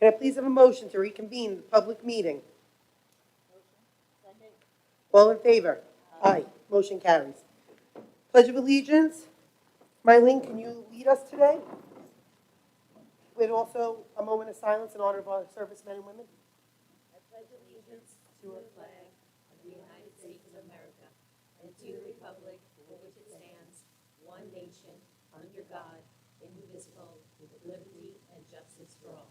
Can I please have a motion to reconvene the public meeting? All in favor? Aye. Motion carries. Pledge of Allegiance. Mylene, can you lead us today? With also a moment of silence in honor of our servicemen and women. I pledge allegiance to the flag of the United States of America and to the republic for which it stands, one nation, under God, indivisible, with liberty and justice for all.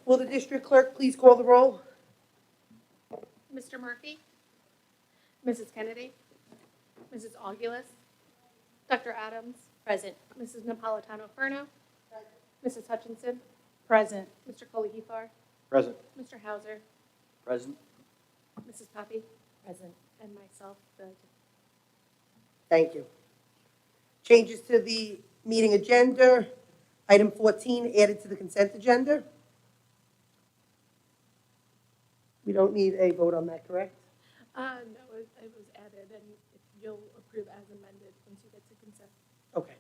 Will the district clerk please call the roll? Mr. Murphy, Mrs. Kennedy, Mrs. Augulus, Dr. Adams, Present. Mrs. Napolitano-Ferno, Mrs. Hutchinson, present. Mr. Colehefar, Present. Mr. Hauser, Present. Mrs. Poppy, Present. and myself, the Thank you. Changes to the meeting agenda. Item 14 added to the consent agenda. We don't need a vote on that, correct? no, it was added, and you'll approve as amended once you get to consent. Okay.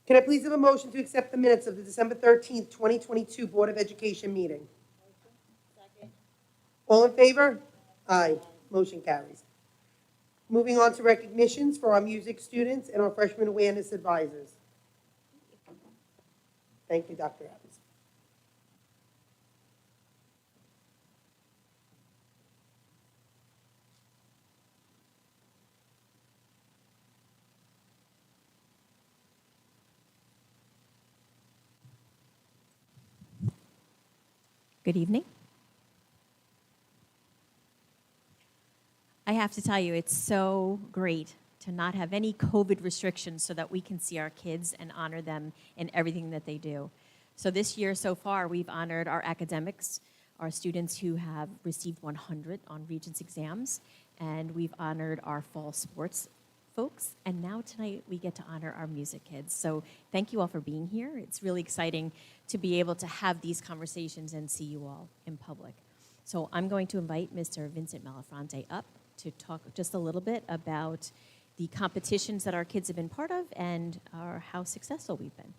Can I please have a motion to accept the minutes of the December 13th, 2022 Board of Education meeting? Second. All in favor? Aye. Motion carries. Moving on to recognitions for our music students and our freshman awareness advisors. Thank you, Dr. Adams. Good evening. I have to tell you, it's so great to not have any COVID restrictions so that we can see our kids and honor them in everything that they do. So this year so far, we've honored our academics, our students who have received 100 on Regents exams, and we've honored our fall sports folks, and now tonight we get to honor our music kids. So thank you all for being here. It's really exciting to be able to have these conversations and see you all in public. So I'm going to invite Mr. Vincent Malafronte up to talk just a little bit about the competitions that our kids have been part of and how successful we've been.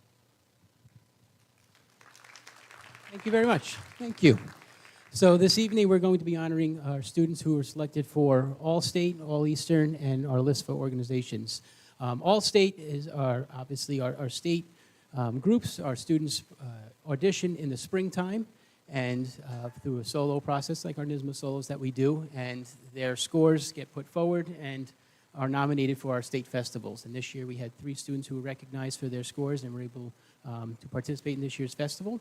Thank you very much. Thank you. So this evening we're going to be honoring our students who were selected for All-State, All-Eastern, and our LISFA organizations. All-State is obviously our state groups. Our students audition in the springtime and through a solo process like our NYSSMA solos that we do, and their scores get put forward and are nominated for our state festivals. And this year we had 3 students who were recognized for their scores and were able to participate in this year's festival.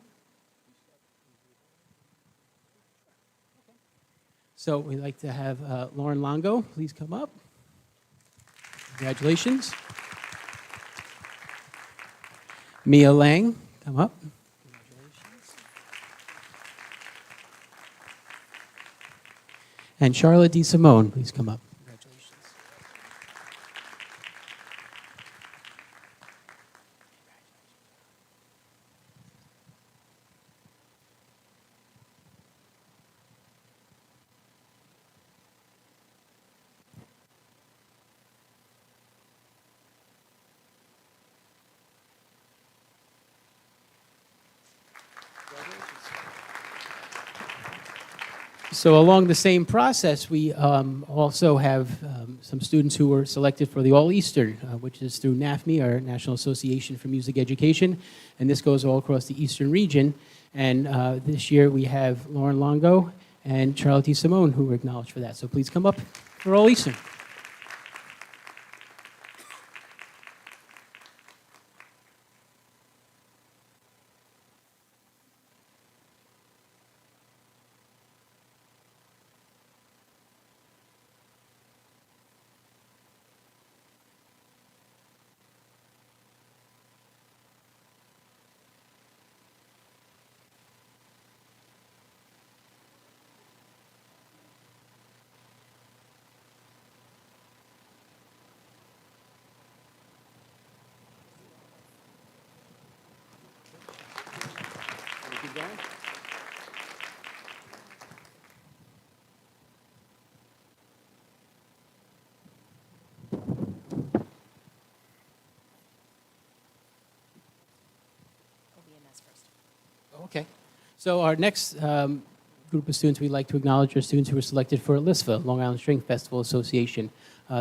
So we'd like to have Lauren Longo, please come up. Congratulations. Mia Lang, come up. Congratulations. And Charlotte DeSimone, please come up. Congratulations. So along the same process, we also have some students who were selected for the All-Eastern, which is through NAFME, our National Association for Music Education, and this goes all across the Eastern region. And this year we have Lauren Longo and Charlotte DeSimone who were acknowledged for that. So please come up for All-Eastern. going. OBMS first. Okay. So our next group of students we'd like to acknowledge are students who were selected for LISFA, Long Island String Festival Association.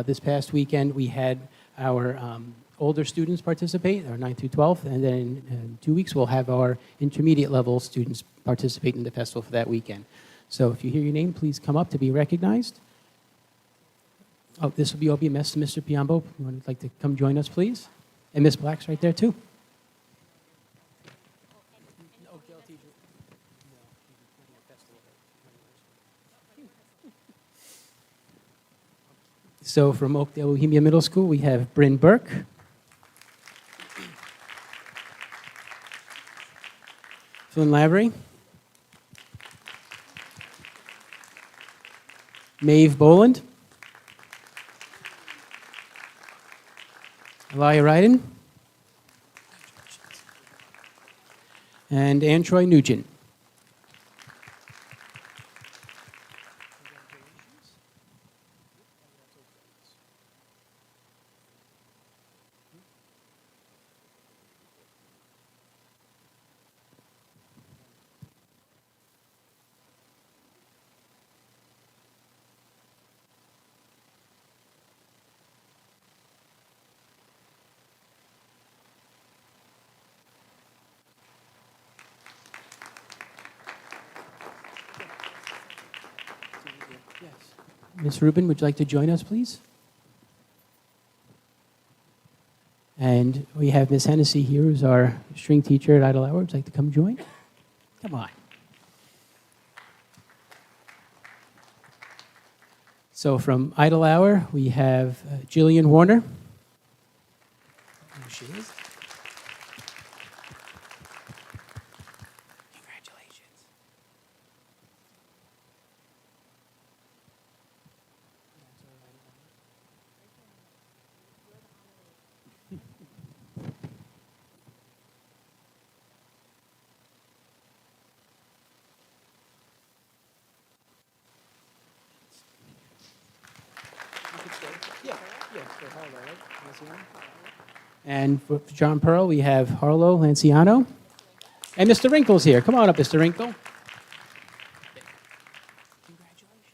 This past weekend, we had our older students participate, our 9th through 12th, and then in 2 weeks, we'll have our intermediate level students participate in the festival for that weekend. So if you hear your name, please come up to be recognized. Oh, this will be OBMS. Mr. Piombo, you would like to come join us, please? And Miss Black's right there, too. So from Oakdale Bohemia Middle School, we have Bryn Burke. Flynn Lavery. Maeve Boland. Elia Ryden. And Ann Troy Nugent. Ms. Rubin, would you like to join us, please? And we have Ms. Hennessy here, who's our string teacher at Idle Hour. Would you like to come join? Come on. So from Idle Hour, we have Jillian Warner. There she is. Congratulations. And for John Pearl, we have Harlow Lanciano. And Mr. Wrinkle's here. Come on up, Mr. Wrinkle. Congratulations.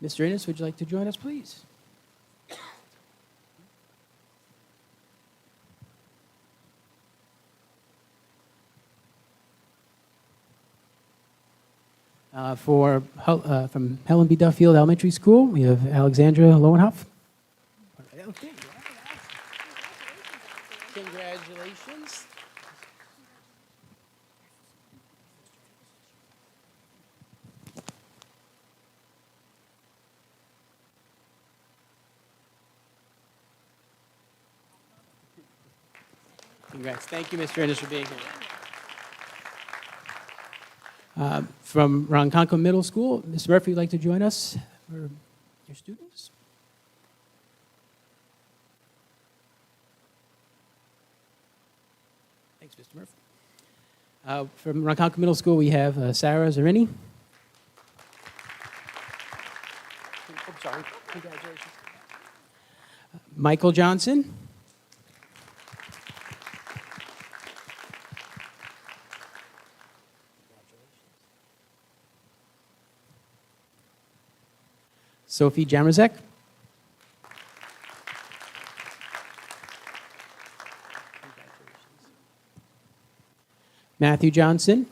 Mr. Innes, would you like to join us, please? From Helen B. Duffield Elementary School, we have Alexandra Lowenhoff. Okay. Congratulations. Congrats. Thank you, Mr. Innes, for being here. From Ronkonkoma Middle School, Ms. Murphy, would you like to join us for your students? Thanks, Mr. Murphy. From Ronkonkoma Middle School, we have Sarah Zarini. I'm sorry. Congratulations. Michael Johnson. Sophie Jamrazek. Matthew Johnson.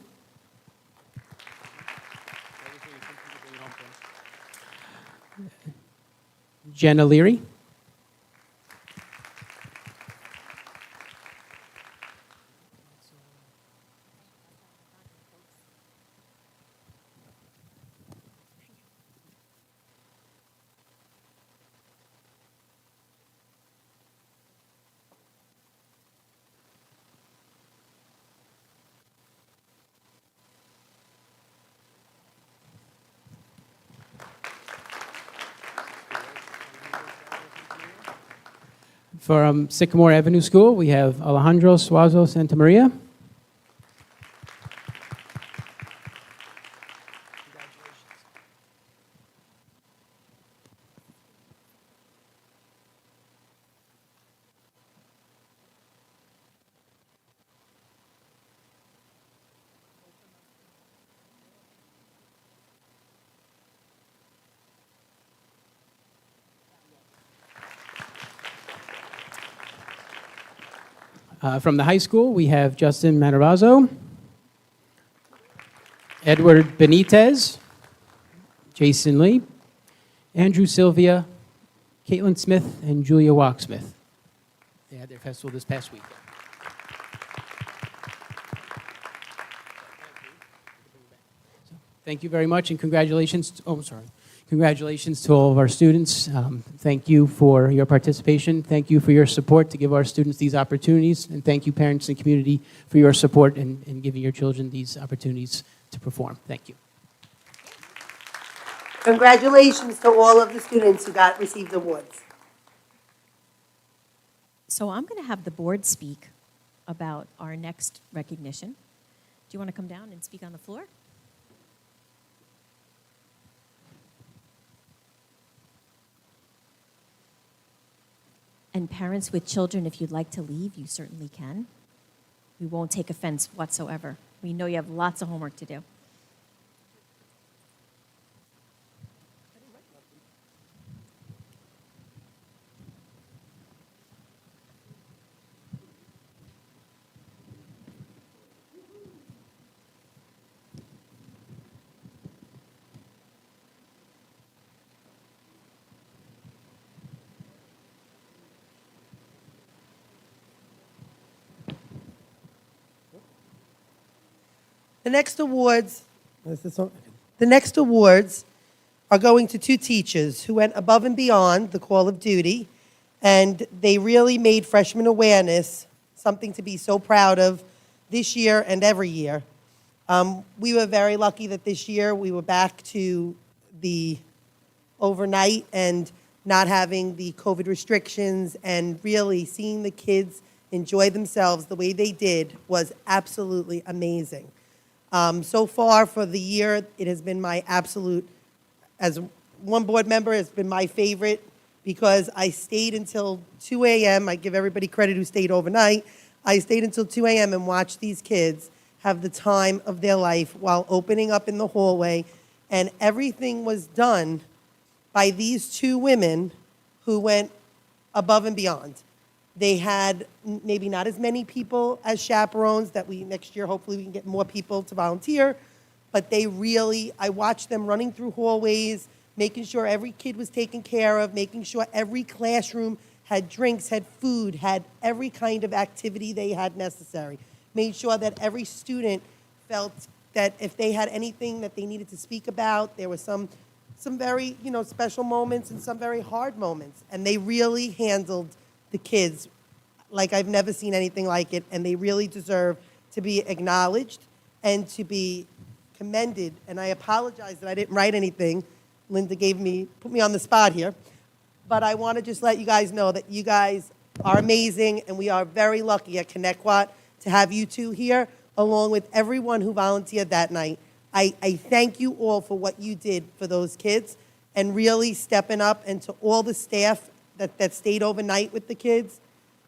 Jenna Leary. From Sycamore Avenue School, we have Alejandro Suazo Santamaria. From the high school, we have Justin Matarazzo, Edward Benitez, Jason Lee, Andrew Sylvia, Caitlin Smith, and Julia Walksmith. They had their festival this past week. Thank you very much, and congratulations. Congratulations to all of our students. Thank you for your participation. Thank you for your support to give our students these opportunities. And thank you, parents and community, for your support in giving your children these opportunities to perform. Thank you. Congratulations to all of the students who received awards. So I'm going to have the board speak about our next recognition. Do you want to come down and speak on the floor? And parents with children, if you'd like to leave, you certainly can. We won't take offense whatsoever. We know you have lots of homework to do. The next awards are going to two teachers who went above and beyond the call of duty, and they really made freshman awareness something to be so proud of this year and every year. We were very lucky that this year we were back to the overnight and not having the COVID restrictions, and really seeing the kids enjoy themselves the way they did was absolutely amazing. So far for the year, it has been my absolute, as one board member, it's been my favorite because I stayed until 2 a.m. I give everybody credit who stayed overnight. I stayed until 2 a.m. and watched these kids have the time of their life while opening up in the hallway, and everything was done by these two women who went above and beyond. They had maybe not as many people as chaperones that next year, hopefully we can get more people to volunteer, but I watched them running through hallways, making sure every kid was taken care of, making sure every classroom had drinks, had food, had every kind of activity they had necessary, made sure that every student felt that if they had anything that they needed to speak about, there was some very, special moments and some very hard moments, and they really handled the kids like I've never seen anything like it, and they really deserve to be acknowledged and to be commended. And I apologize that I didn't write anything. Linda put me on the spot here. But I want to just let you guys know that you guys are amazing, and we are very lucky at Connecticut to have you two here, along with everyone who volunteered that night. I thank you all for what you did for those kids and really stepping up, and to all the staff that stayed overnight with the kids.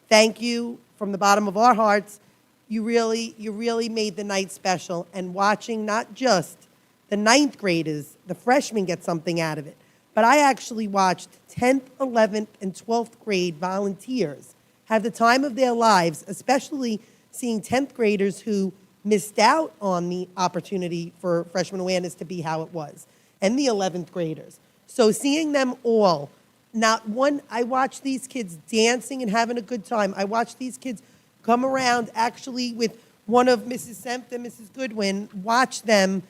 Thank you from the bottom of our hearts. You really made the night special, and watching not just the 9th graders, the freshmen, get something out of it, but I actually watched 10th, 11th, and 12th grade volunteers have the time of their lives, especially seeing 10th graders who missed out on the opportunity for freshman awareness to be how it was, and the 11th graders. So seeing them all, I watched these kids dancing and having a good time. I watched these kids come around, actually with one of Mrs. Sempt and Mrs. Goodwin, watch them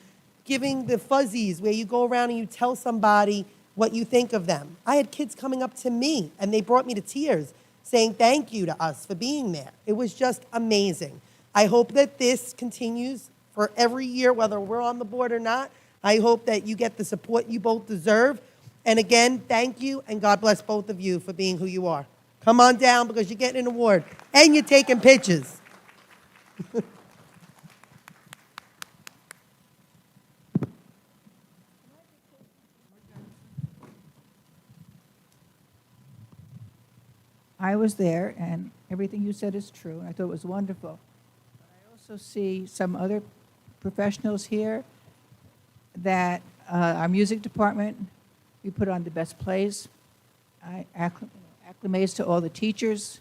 giving the fuzzies, where you go around and you tell somebody what you think of them. I had kids coming up to me, and they brought me to tears, saying thank you to us for being there. It was just amazing. I hope that this continues for every year, whether we're on the board or not. I hope that you get the support you both deserve. And again, thank you, and God bless both of you for being who you are. Come on down because you're getting an award and you're taking pictures. I was there, and everything you said is true, and I thought it was wonderful. But I also see some other professionals here that our music department, we put on the best plays. I acclimates to all the teachers.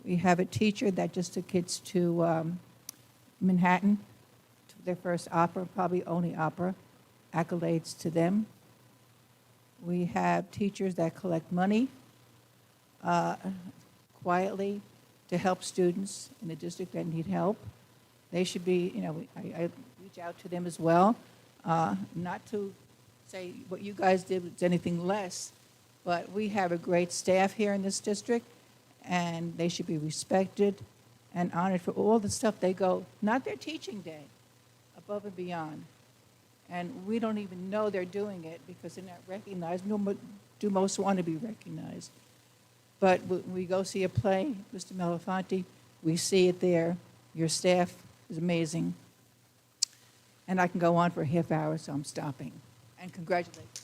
We have a teacher that just took kids to Manhattan, to their first opera, probably only opera. Accolades to them. We have teachers that collect money quietly to help students in the district that need help. They should be, I reach out to them as well, not to say what you guys did was anything less, but we have a great staff here in this district, and they should be respected and honored for all the stuff they go, not their teaching day, above and beyond. And we don't even know they're doing it because they're not recognized, nor do most want to be recognized. But when we go see a play, Mr. Melafonte, we see it there. Your staff is amazing. And I can go on for a half hour, so I'm stopping. And congratulations.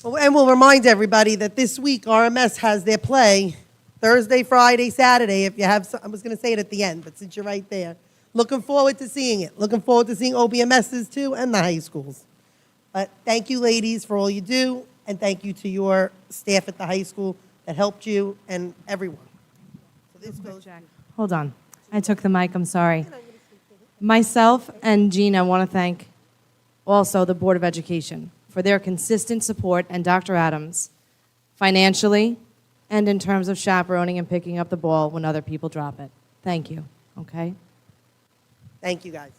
And we'll remind everybody that this week RMS has their play Thursday, Friday, Saturday. If you have, I was going to say it at the end, but since you're right there, looking forward to seeing it. Looking forward to seeing OBMSs too and the high schools. But thank you, ladies, for all you do, and thank you to your staff at the high school that helped you and everyone. So this goes. Hold on. I took the mic. I'm sorry. Myself and Gina want to thank also the Board of Education for their consistent support and Dr. Adams financially and in terms of chaperoning and picking up the ball when other people drop it. Thank you. Okay? Thank you, guys.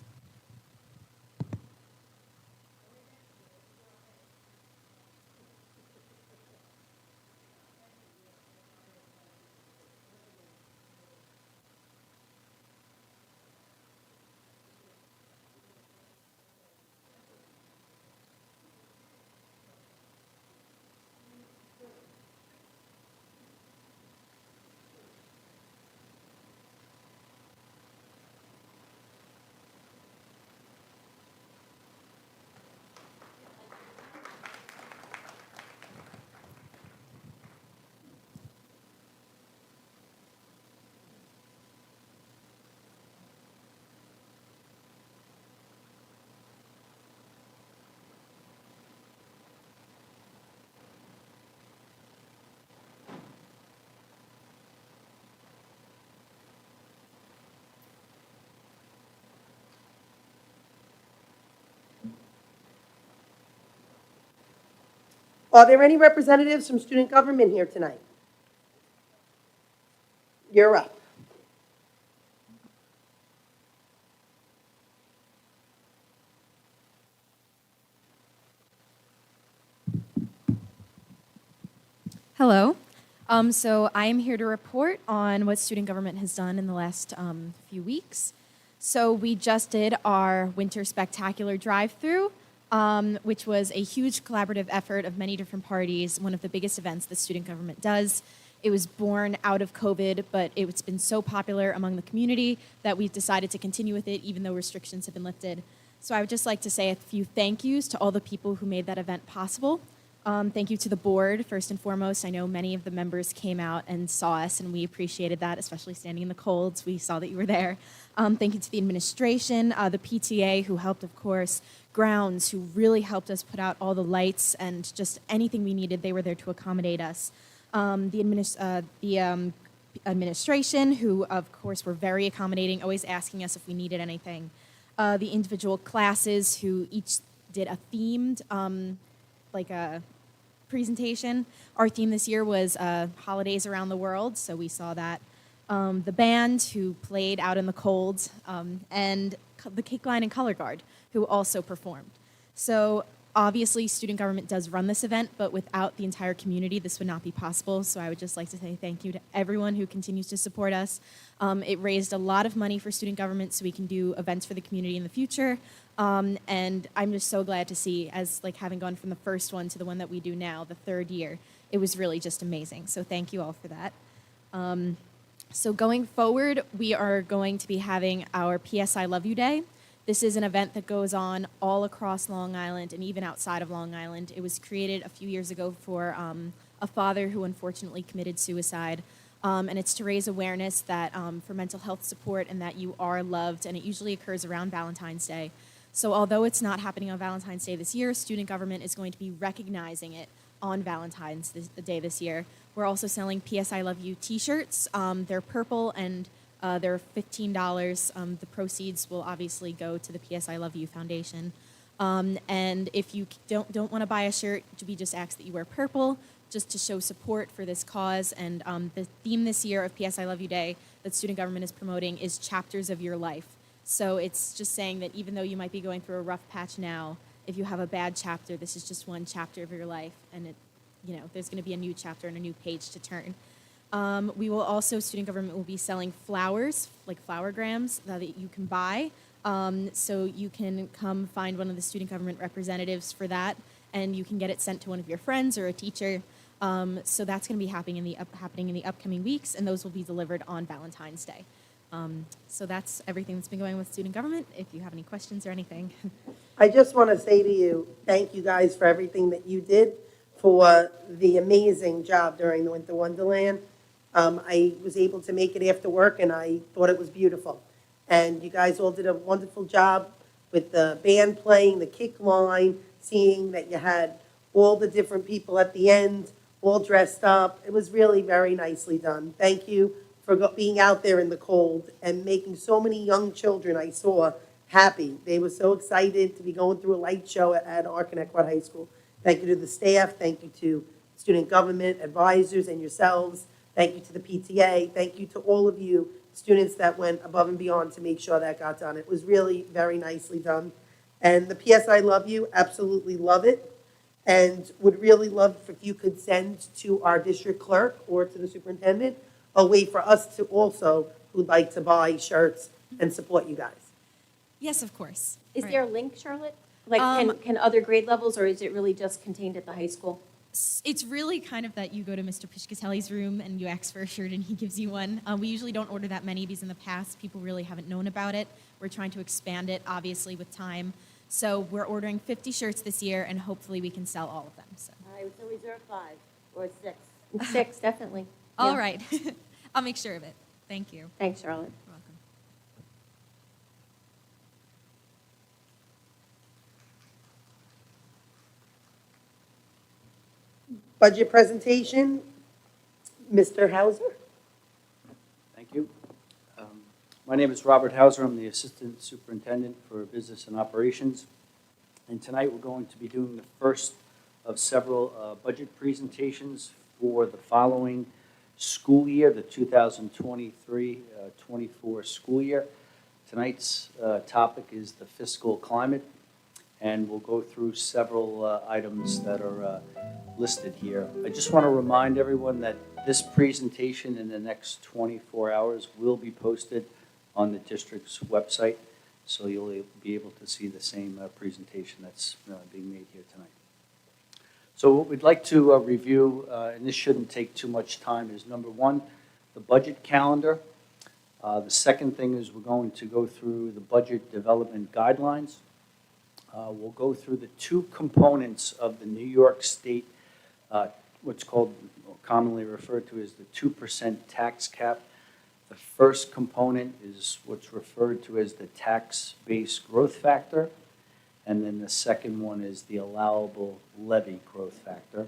Are there any representatives from student government here tonight? You're up. Hello. So I am here to report on what student government has done in the last few weeks. So we just did our Winter Spectacular drive-through, which was a huge collaborative effort of many different parties, one of the biggest events that student government does. It was born out of COVID, but it's been so popular among the community that we've decided to continue with it even though restrictions have been lifted. So I would just like to say a few thank yous to all the people who made that event possible. Thank you to the board, first and foremost. I know many of the members came out and saw us, and we appreciated that, especially standing in the colds. We saw that you were there. Thank you to the administration, the PTA, who helped, of course, Grounds, who really helped us put out all the lights and just anything we needed. They were there to accommodate us. The administration, who, of course, were very accommodating, always asking us if we needed anything. The individual classes, who each did a themed, presentation. Our theme this year was holidays around the world, so we saw that. The band, who played out in the cold, and the Cake Line and Color Guard, who also performed. So obviously student government does run this event, but without the entire community, this would not be possible. So I would just like to say thank you to everyone who continues to support us. It raised a lot of money for student government so we can do events for the community in the future. And I'm just so glad to see, as having gone from the first one to the one that we do now, the third year, it was really just amazing. So thank you all for that. So going forward, we are going to be having our PSI Love You Day. This is an event that goes on all across Long Island and even outside of Long Island. It was created a few years ago for a father who unfortunately committed suicide. And it's to raise awareness that for mental health support and that you are loved, and it usually occurs around Valentine's Day. So although it's not happening on Valentine's Day this year, student government is going to be recognizing it on Valentine's Day this year. We're also selling PSI Love You t-shirts. They're purple and they're $15. The proceeds will obviously go to the PSI Love You Foundation. And if you don't want to buy a shirt, we just ask that you wear purple just to show support for this cause. And the theme this year of PSI Love You Day that student government is promoting is Chapters of Your Life. So it's just saying that even though you might be going through a rough patch now, if you have a bad chapter, this is just one chapter of your life, and there's going to be a new chapter and a new page to turn. We will also, student government will be selling flowers, like flowergrams that you can buy. So you can come find one of the student government representatives for that, and you can get it sent to one of your friends or a teacher. So that's going to be happening in the upcoming weeks, and those will be delivered on Valentine's Day. So that's everything that's been going on with student government. If you have any questions or anything. I just want to say to you, thank you guys for everything that you did, for the amazing job during the Winter Wonderland. I was able to make it after work, and I thought it was beautiful. And you guys all did a wonderful job with the band playing, the kick line, seeing that you had all the different people at the end, all dressed up. It was really very nicely done. Thank you for being out there in the cold and making so many young children I saw happy. They were so excited to be going through a light show at Arconnecquot High School. Thank you to the staff. Thank you to student government advisors and yourselves. Thank you to the PTA. Thank you to all of you students that went above and beyond to make sure that got done. It was really very nicely done. And the PSI Love You, absolutely love it. And would really love if you could send to our district clerk or to the superintendent a way for us to also, who'd like to buy shirts and support you guys. Yes, of course. Is Right. there a link, Charlotte? Like, can other grade levels, or is it really just contained at the high school? It's really kind of that you go to Mr. Pishkatelli's room and you ask for a shirt and he gives you one. We usually don't order that many because in the past people really haven't known about it. We're trying to expand it, obviously, with time. So we're ordering 50 shirts this year, and hopefully we can sell all of them. So. I would say reserve 5 or 6. 6, definitely. All Yeah. right. I'll make sure of it. Thank you. Thanks, Charlotte. You're welcome. Budget presentation, Mr. Hauser. Thank you. My name is Robert Hauser. I'm the Assistant Superintendent for Business and Operations. And tonight we're going to be doing the first of several budget presentations for the following school year, the 2023-24 school year. Tonight's topic is the fiscal climate, and we'll go through several items that are listed here. I just want to remind everyone that this presentation in the next 24 hours will be posted on the district's website, so you'll be able to see the same presentation that's being made here tonight. So what we'd like to review, and this shouldn't take too much time, is number one, the budget calendar. The second thing is we're going to go through the budget development guidelines. We'll go through the two components of the New York State, what's called, commonly referred to as the 2% tax cap. The first component is what's referred to as the tax-based growth factor, and then the second one is the allowable levy growth factor.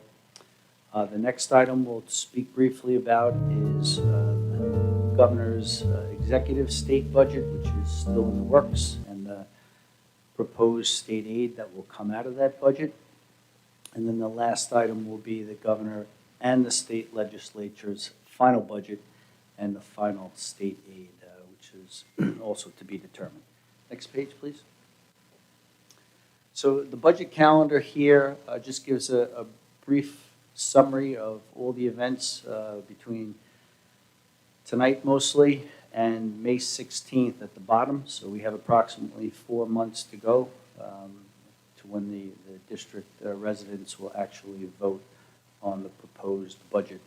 The next item we'll speak briefly about is the governor's executive state budget, which is still in the works, and the proposed state aid that will come out of that budget. And then the last item will be the governor and the state legislature's final budget and the final state aid, which is also to be determined. Next page, please. So the budget calendar here just gives a brief summary of all the events between tonight mostly and May 16th at the bottom. So we have approximately 4 months to go to when the district residents will actually vote on the proposed budget.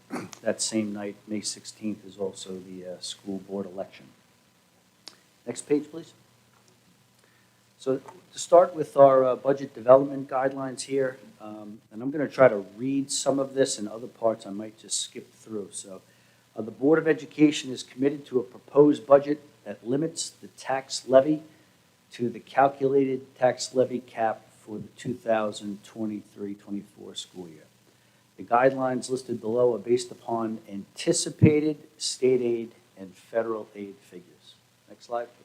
That same night, May 16th, is also the school board election. Next page, please. So to start with our budget development guidelines here, and I'm going to try to read some of this, and other parts I might just skip through. So the Board of Education is committed to a proposed budget that limits the tax levy to the calculated tax levy cap for the 2023-24 school year. The guidelines listed below are based upon anticipated state aid and federal aid figures. Next slide, please.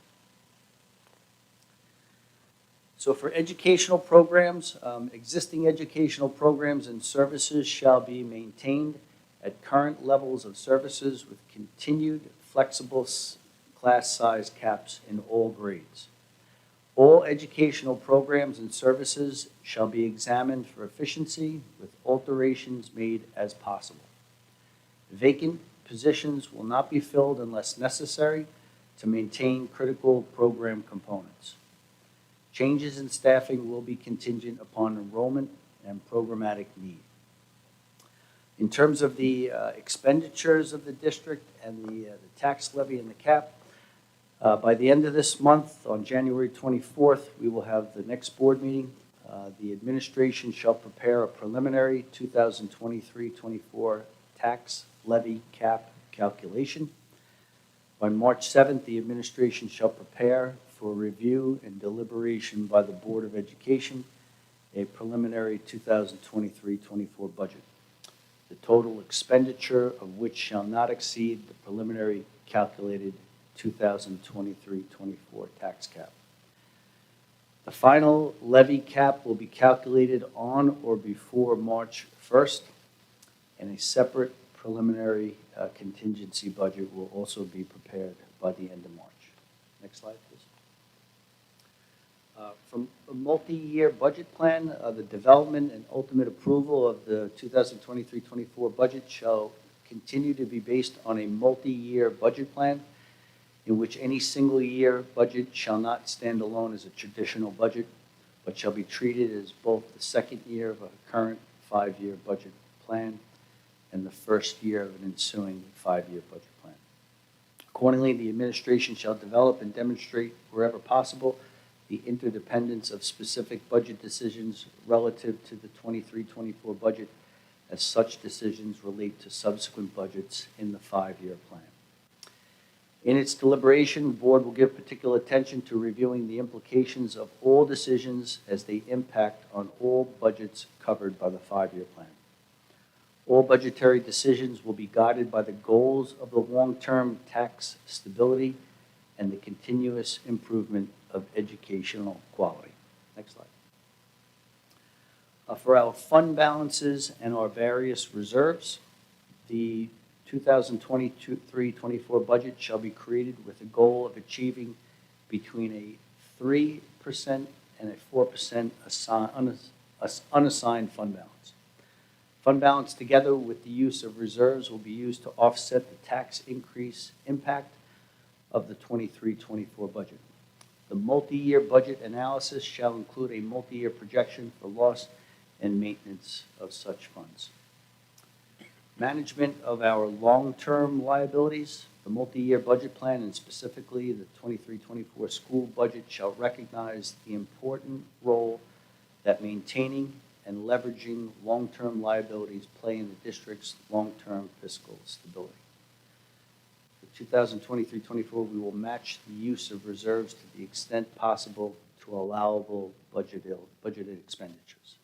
So for educational programs, existing educational programs and services shall be maintained at current levels of services with continued flexible class size caps in all grades. All educational programs and services shall be examined for efficiency with alterations made as possible. Vacant positions will not be filled unless necessary to maintain critical program components. Changes in staffing will be contingent upon enrollment and programmatic need. In terms of the expenditures of the district and the tax levy and the cap, by the end of this month, on January 24th, we will have the next board meeting. The administration shall prepare a preliminary 2023-24 tax levy cap calculation. By March 7th, the administration shall prepare for review and deliberation by the Board of Education a preliminary 2023-24 budget, the total expenditure of which shall not exceed the preliminary calculated 2023-24 tax cap. The final levy cap will be calculated on or before March 1st, and a separate preliminary contingency budget will also be prepared by the end of March. Next slide, please. From a multi-year budget plan, the development and ultimate approval of the 2023-24 budget shall continue to be based on a multi-year budget plan in which any single year budget shall not stand alone as a traditional budget, but shall be treated as both the second year of a current 5-year budget plan and the first year of an ensuing 5-year budget plan. Accordingly, the administration shall develop and demonstrate wherever possible the interdependence of specific budget decisions relative to the 23-24 budget as such decisions relate to subsequent budgets in the 5-year plan. In its deliberation, the board will give particular attention to reviewing the implications of all decisions as they impact on all budgets covered by the 5-year plan. All budgetary decisions will be guided by the goals of the long-term tax stability and the continuous improvement of educational quality. Next slide. For our fund balances and our various reserves, the 2023-24 budget shall be created with a goal of achieving between a 3% and a 4% unassigned fund balance. Fund balance, together with the use of reserves, will be used to offset the tax increase impact of the 23-24 budget. The multi-year budget analysis shall include a multi-year projection for loss and maintenance of such funds. Management of our long-term liabilities, the multi-year budget plan, and specifically the 23-24 school budget, shall recognize the important role that maintaining and leveraging long-term liabilities play in the district's long-term fiscal stability. 2023-24, we will match the use of reserves to the extent possible to allowable budgeted expenditures.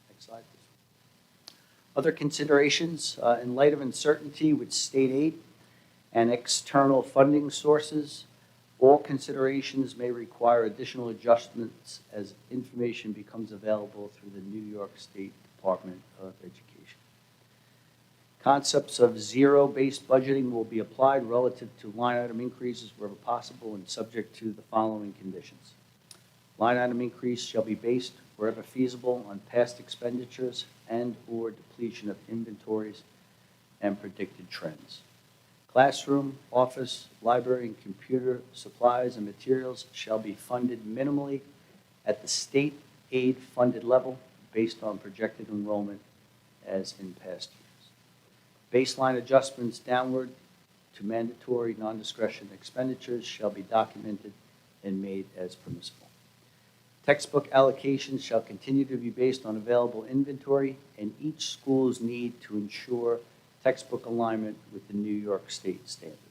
Next slide, please. Other considerations, in light of uncertainty with state aid and external funding sources, all considerations may require additional adjustments as information becomes available through the New York State Department of Education. Concepts of zero-based budgeting will be applied relative to line item increases wherever possible and subject to the following conditions. Line item increase shall be based wherever feasible on past expenditures and/or depletion of inventories and predicted trends. Classroom, office, library, and computer supplies and materials shall be funded minimally at the state aid funded level based on projected enrollment as in past years. Baseline adjustments downward to mandatory non-discretionary expenditures shall be documented and made as permissible. Textbook allocations shall continue to be based on available inventory and each school's need to ensure textbook alignment with the New York State standards.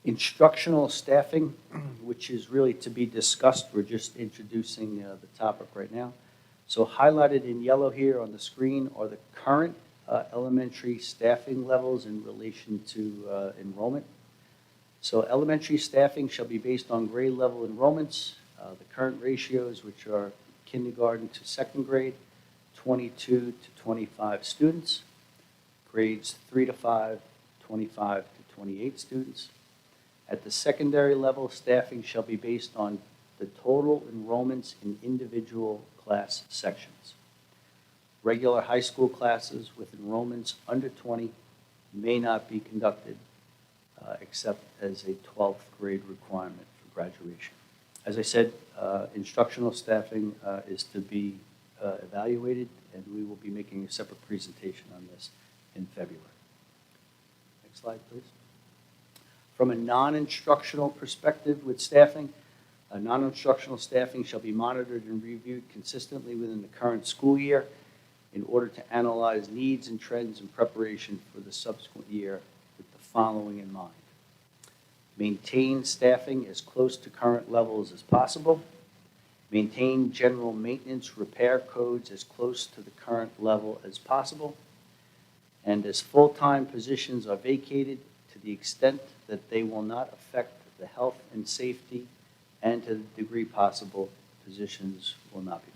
Instructional staffing, which is really to be discussed, we're just introducing the topic right now. So highlighted in yellow here on the screen are the current elementary staffing levels in relation to enrollment. So elementary staffing shall be based on grade level enrollments. The current ratios, which are kindergarten to second grade, 22 to 25 students. Grades 3 to 5, 25 to 28 students. At the secondary level, staffing shall be based on the total enrollments in individual class sections. Regular high school classes with enrollments under 20 may not be conducted except as a 12th grade requirement for graduation. As I said, instructional staffing is to be evaluated, and we will be making a separate presentation on this in February. Next slide, please. From a non-instructional perspective with staffing, non-instructional staffing shall be monitored and reviewed consistently within the current school year in order to analyze needs and trends in preparation for the subsequent year with the following in mind. Maintain staffing as close to current levels as possible. Maintain general maintenance repair codes as close to the current level as possible. And as full-time positions are vacated, to the extent that they will not affect the health and safety, and to the degree possible, positions will not be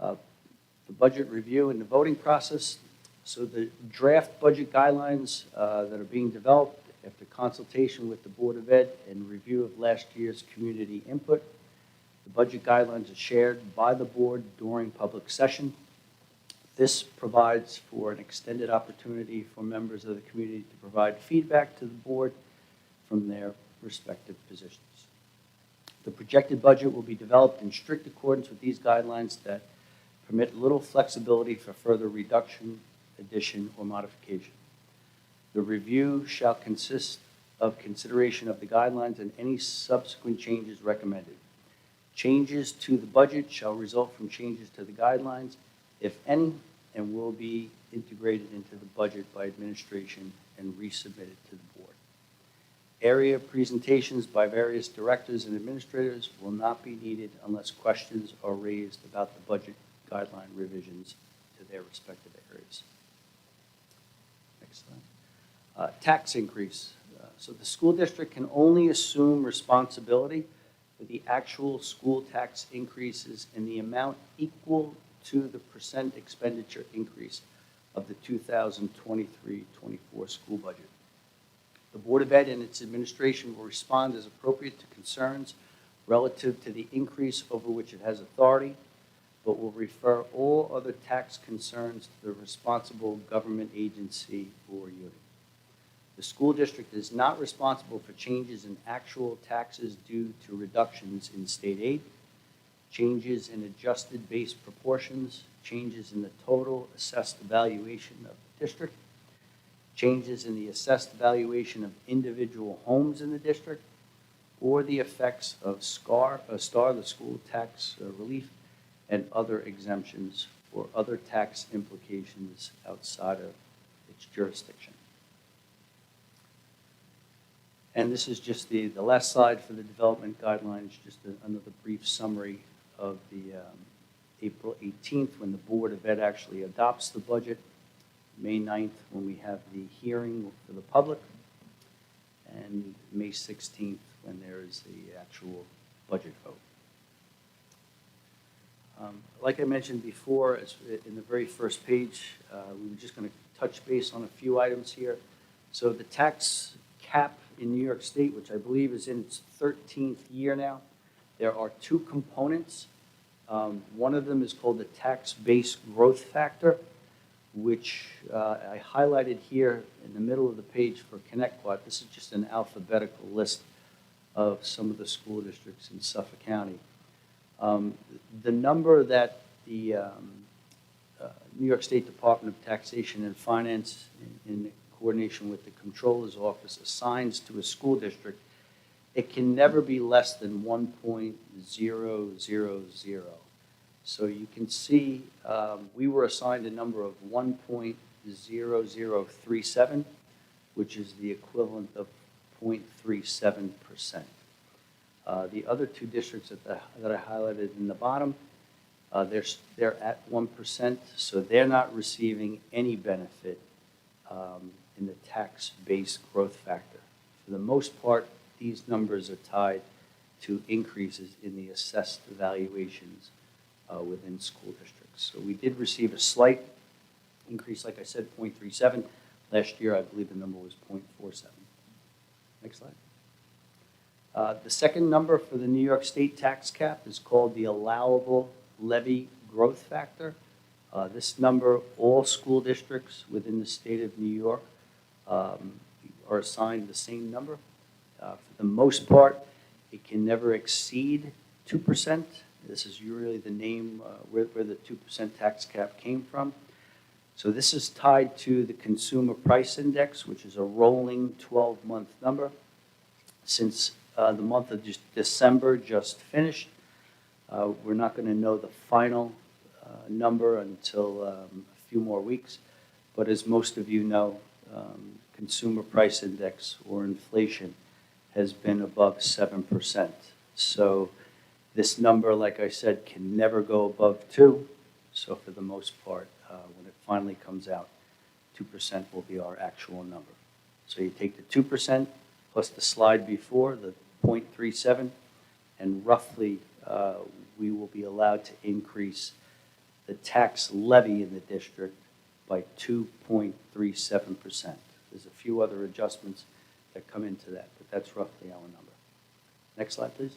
filled. The budget review and the voting process. So the draft budget guidelines that are being developed after consultation with the Board of Ed and review of last year's community input. The budget guidelines are shared by the board during public session. This provides for an extended opportunity for members of the community to provide feedback to the board from their respective positions. The projected budget will be developed in strict accordance with these guidelines that permit little flexibility for further reduction, addition, or modification. The review shall consist of consideration of the guidelines and any subsequent changes recommended. Changes to the budget shall result from changes to the guidelines, if any, and will be integrated into the budget by administration and resubmitted to the board. Area presentations by various directors and administrators will not be needed unless questions are raised about the budget guideline revisions to their respective areas. Next slide. Tax increase. So the school district can only assume responsibility for the actual school tax increases in the amount equal to the percent expenditure increase of the 2023-24 school budget. The Board of Ed and its administration will respond as appropriate to concerns relative to the increase over which it has authority, but will refer all other tax concerns to the responsible government agency or unit. The school district is not responsible for changes in actual taxes due to reductions in state aid, changes in adjusted base proportions, changes in the total assessed valuation of the district, changes in the assessed valuation of individual homes in the district, or the effects of STAR, the school tax relief, and other exemptions or other tax implications outside of its jurisdiction. And this is just the last slide for the development guidelines, just another brief summary of the April 18th when the Board of Ed actually adopts the budget, May 9th when we have the hearing for the public, and May 16th when there is the actual budget vote. Like I mentioned before, in the very first page, we were just going to touch base on a few items here. So the tax cap in New York State, which I believe is in its 13th year now, there are two components. One of them is called the tax base growth factor, which I highlighted here in the middle of the page for Connecticut. This is just an alphabetical list of some of the school districts in Suffolk County. The number that the New York State Department of Taxation and Finance, in coordination with the Comptroller's Office, assigns to a school district, it can never be less than 1.000. So you can see we were assigned a number of 1.0037, which is the equivalent of 0.37%. The other two districts that I highlighted in the bottom, they're at 1%, so they're not receiving any benefit in the tax-based growth factor. For the most part, these numbers are tied to increases in the assessed valuations within school districts. So we did receive a slight increase, like I said, 0.37. Last year, I believe the number was 0.47. Next slide. The second number for the New York State tax cap is called the allowable levy growth factor. This number, all school districts within the state of New York are assigned the same number. For the most part, it can never exceed 2%. This is really the name where the 2% tax cap came from. So this is tied to the Consumer Price Index, which is a rolling 12-month number. Since the month of December just finished, we're not going to know the final number until a few more weeks. But as most of you know, Consumer Price Index, or inflation, has been above 7%. So this number, like I said, can never go above 2. So for the most part, when it finally comes out, 2% will be our actual number. So you take the 2% plus the slide before, the 0.37, and roughly we will be allowed to increase the tax levy in the district by 2.37%. There's a few other adjustments that come into that, but that's roughly our number. Next slide, please.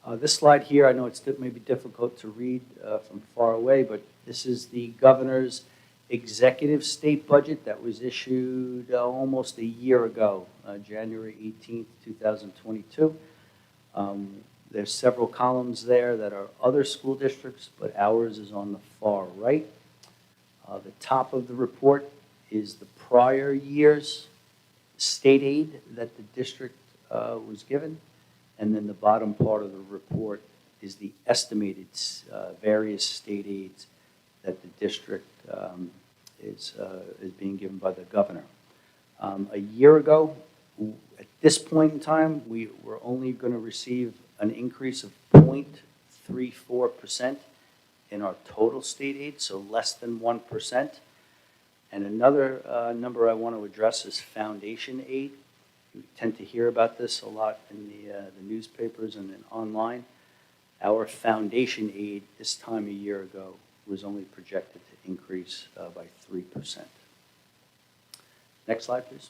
This slide here, I know it's maybe difficult to read from far away, but this is the governor's executive state budget that was issued almost a year ago, January 18th, 2022. There's several columns there that are other school districts, but ours is on the far right. The top of the report is the prior year's state aid that the district was given. And then the bottom part of the report is the estimated various state aids that the district is being given by the governor. A year ago, at this point in time, we were only going to receive an increase of 0.34% in our total state aid, so less than 1%. And another number I want to address is foundation aid. You tend to hear about this a lot in the newspapers and then online. Our foundation aid this time a year ago was only projected to increase by 3%. Next slide, please.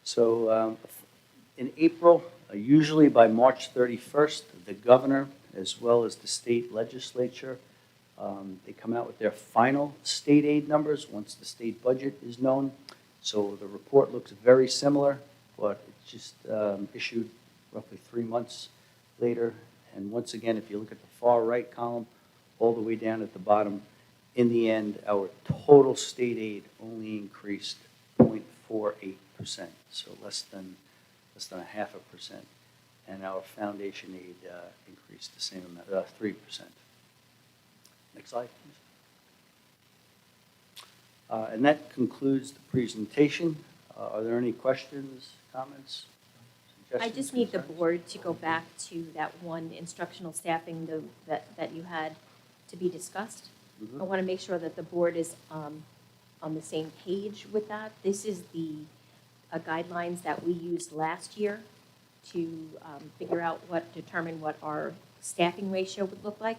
So in April, usually by March 31st, the governor, as well as the state legislature, they come out with their final state aid numbers once the state budget is known. So the report looks very similar, but it's just issued roughly 3 months later. And once again, if you look at the far right column, all the way down at the bottom, in the end, our total state aid only increased 0.48%, so less than 0.5%. And our foundation aid increased the same amount, 3%. Next slide, please. And that concludes the presentation. Are there any questions, comments, I suggestions? just need the concerns? board to go back to that one instructional staffing that you had to be discussed. Mhm. I want to make sure that the board is on the same page with that. This is the guidelines that we used last year to determine what our staffing ratio would look like.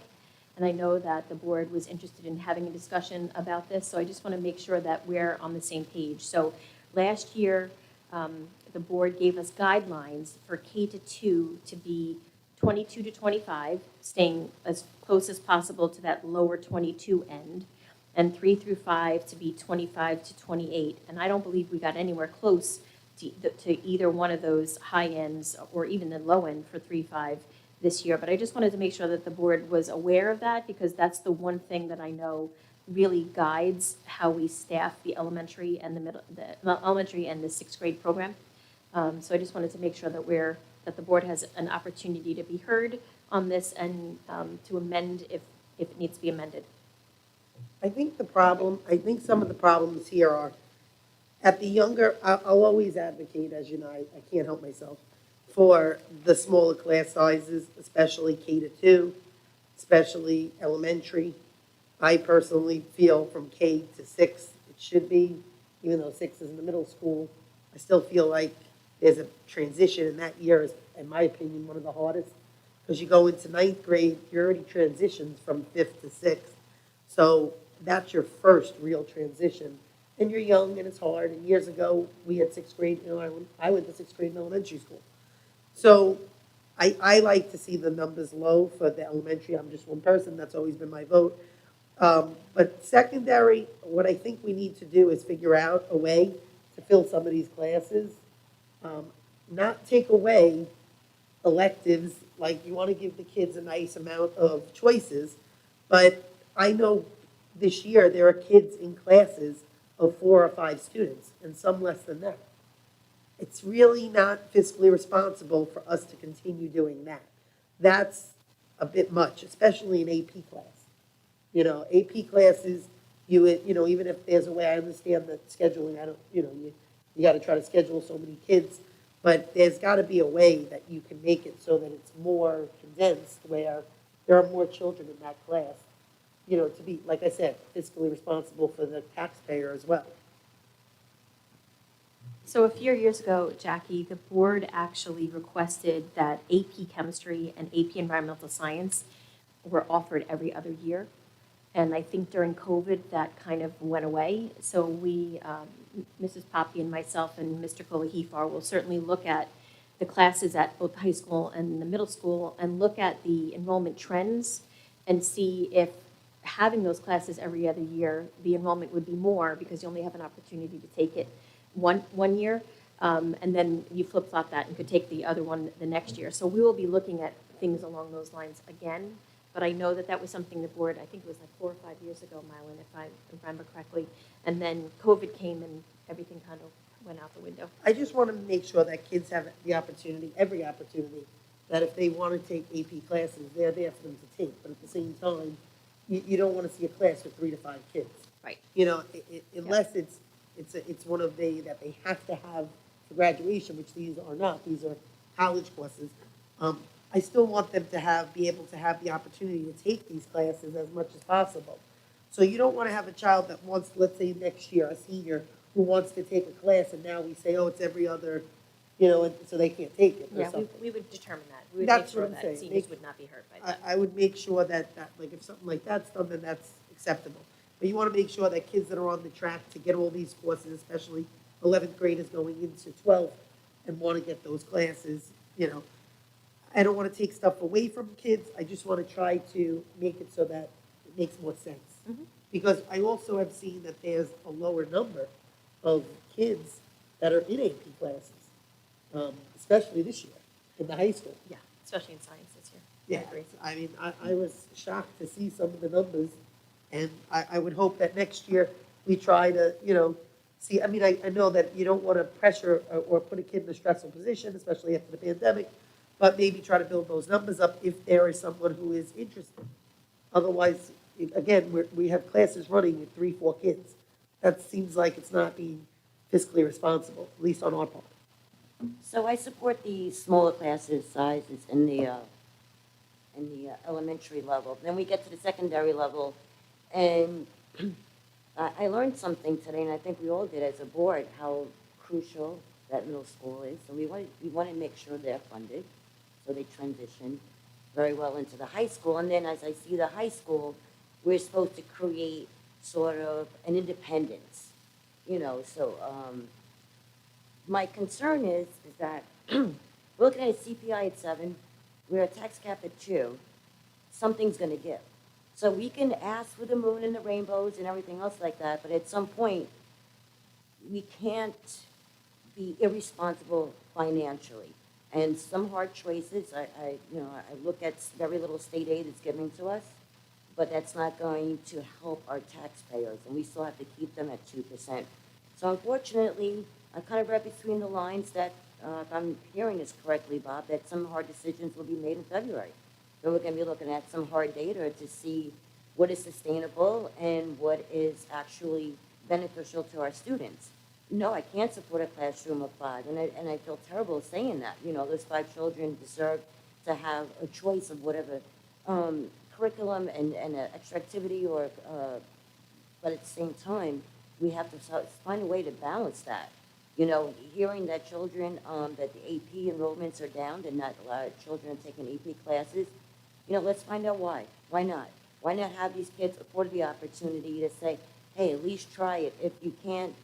And I know that the board was interested in having a discussion about this, so I just want to make sure that we're on the same page. So last year, the board gave us guidelines for K-2 to be 22 to 25, staying as close as possible to that lower 22 end, and 3 through 5 to be 25 to 28. And I don't believe we got anywhere close to either one of those high ends or even the low end for 3-5 this year. But I just wanted to make sure that the board was aware of that, because that's the one thing that I know really guides how we staff the elementary and the elementary and the sixth grade program. So I just wanted to make sure that that the board has an opportunity to be heard on this and to amend if it needs to be amended. I think some of the problems here are, at the younger, I'll always advocate, as you know, I can't help myself, for the smaller class sizes, especially K to 2, especially elementary. I personally feel from K to 6, it should be, even though 6 is in the middle school, I still feel like there's a transition, and that year is, in my opinion, one of the hardest. Because you go into 9th grade, you're already transitioned from 5th to 6th. So that's your first real transition. And you're young and it's hard. And years ago, we had 6th grade, I went to 6th grade in elementary school. So I like to see the numbers low for the elementary. I'm just one person. That's always been my vote. But secondary, what I think we need to do is figure out a way to fill some of these classes. Not take away electives, like you want to give the kids a nice amount of choices, but I know this year there are kids in classes of 4 or 5 students, and some less than that. It's really not fiscally responsible for us to continue doing that. That's a bit much, especially in AP class. AP classes, even if there's a way, I understand that scheduling, you got to try to schedule so many kids, but there's got to be a way that you can make it so that it's more condensed, where there are more children in that class, to be, like I said, fiscally responsible for the taxpayer as well. So a few years ago, Jackie, the board actually requested that AP Chemistry and AP Environmental Science were offered every other year. And I think during COVID, that kind of went away. So we, Mrs. Poppy and myself and Mr. Kolahifar will certainly look at the classes at both high school and the middle school and look at the enrollment trends and see if having those classes every other year, the enrollment would be more because you only have an opportunity to take it one year, and then you flip-flop that and could take the other one the next year. So we will be looking at things along those lines again, but I know that was something the board, I think it was like 4 or 5 years ago, Mylan, if I remember correctly, and then COVID came and everything kind of went out the window. I just want to make sure that kids have the opportunity, every opportunity, that if they want to take AP classes, they're there for them to take, but at the same time, you don't want to see a class with 3 to 5 kids. Right. Unless it's one of that they have to have for graduation, which these are not. These are college courses. I still want them to be able to have the opportunity to take these classes as much as possible. So you don't want to have a child that wants, let's say next year, a senior who wants to take a class, and now we say, oh, it's every other, and so they can't take it. Yeah, we would determine that. We would That's make sure what I'm that saying. seniors would not be hurt by that. I would make sure that, like, if something like that's done, then that's acceptable. But you want to make sure that kids that are on the track to get all these courses, especially 11th graders going into 12th, and want to get those classes, I don't want to take stuff away from kids. I just want to try to make it so that it makes more sense. Mm-hmm. Because I also have seen that there's a lower number of kids that are in AP classes, especially this year in the high school. Yeah, especially in science this year. Yeah, I agree. I mean, I was shocked to see some of the numbers, and I would hope that next year we try to, see, I mean, I know that you don't want to pressure or put a kid in a stressful position, especially after the pandemic, but maybe try to build those numbers up if there is someone who is interested. Otherwise, again, we have classes running with 3, 4 kids. That seems like it's not being fiscally responsible, at least on our part. So I support the smaller classes sizes in the elementary level. Then we get to the secondary level, and I learned something today, and I think we all did as a board, how crucial that middle school is. So we want to make sure they're funded, so they transition very well into the high school. And then as I see the high school, we're supposed to create sort of an independence, so my concern is that we're looking at a CPI at 7, we're a tax cap at 2, something's going to give. So we can ask for the moon and the rainbows and everything else like that, but at some point, we can't be irresponsible financially. And some hard choices, I look at very little state aid that's given to us, but that's not going to help our taxpayers, and we still have to keep them at 2%. So unfortunately, I kind of read between the lines that, if I'm hearing this correctly, Bob, that some hard decisions will be made in February. So we're going to be looking at some hard data to see what is sustainable and what is actually beneficial to our students. No, I can't support a classroom of 5, and I feel terrible saying that. Those 5 children deserve to have a choice of whatever curriculum and an extra activity, but at the same time, we have to find a way to balance that. Hearing that children, that the AP enrollments are down, that not a lot of children are taking AP classes, let's find out why. Why not? Why not have these kids afford the opportunity to say, hey, at least try it. If you can't,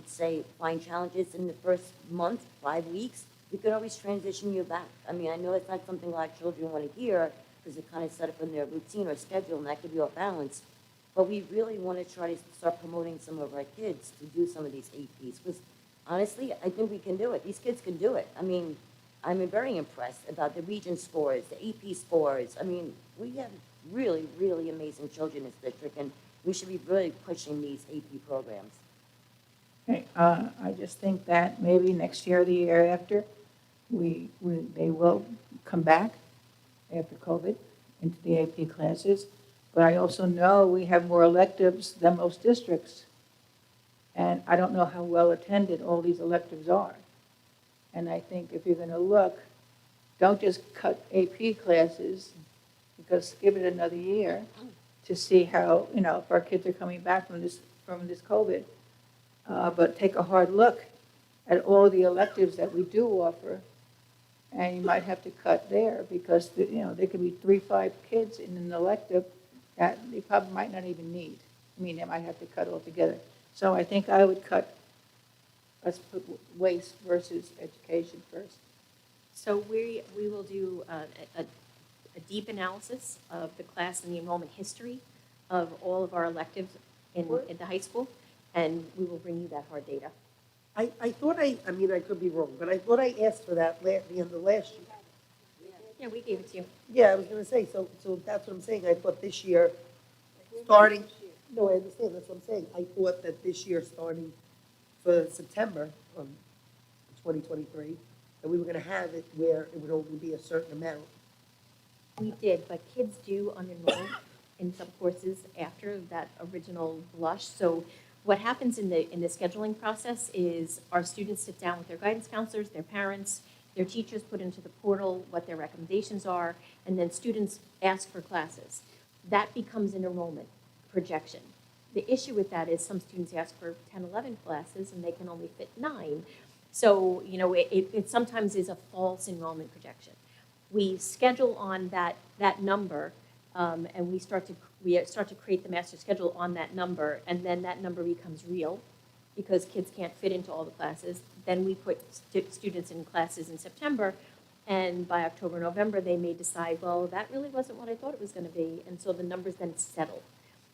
say, find challenges in the first month, 5 weeks, we could always transition you back. I mean, I know it's not something a lot of children want to hear because it kind of set up in their routine or schedule, and that could be off balance. But we really want to try to start promoting some of our kids to do some of these APs because honestly, I think we can do it. These kids can do it. I mean, I'm very impressed about the region scores, the AP scores. I mean, we have really, really amazing children in this district, and we should be really pushing these AP programs. Okay, I just think that maybe next year or the year after, they will come back after COVID into the AP classes. But I also know we have more electives than most districts. And I don't know how well attended all these electives are. And I think if you're going to look, don't just cut AP classes, because give it another year to see how, if our kids are coming back from this COVID. But take a hard look at all the electives that we do offer, and you might have to cut there because, there could be 3-5 kids in an elective that they probably might not even need. I mean, they might have to cut altogether. So I think I would cut, let's put waste versus education first. So we will do a deep analysis of the class and the enrollment history of all of our electives in the high school, and we will bring you that hard data. I thought I could be wrong, but I thought I asked for that at the end of last year. Yeah, we gave it to you. Yeah, I was gonna say, so that's what I'm saying. I thought this year, starting, no, I understand, that's what I'm saying. I thought that this year, starting for September, 2023, that we were gonna have it where it would only be a certain amount. We did, but kids do unenroll in some courses after that original blush. So what happens in the scheduling process is our students sit down with their guidance counselors, their parents, their teachers put into the portal what their recommendations are, and then students ask for classes. That becomes an enrollment projection. The issue with that is some students ask for 10, 11 classes, and they can only fit 9. So, it sometimes is a false enrollment projection. We schedule on that number, and we start to create the master schedule on that number, and then that number becomes real because kids can't fit into all the classes. Then we put students in classes in September, and by October, November, they may decide, well, that really wasn't what I thought it was going to be, and so the numbers then settle.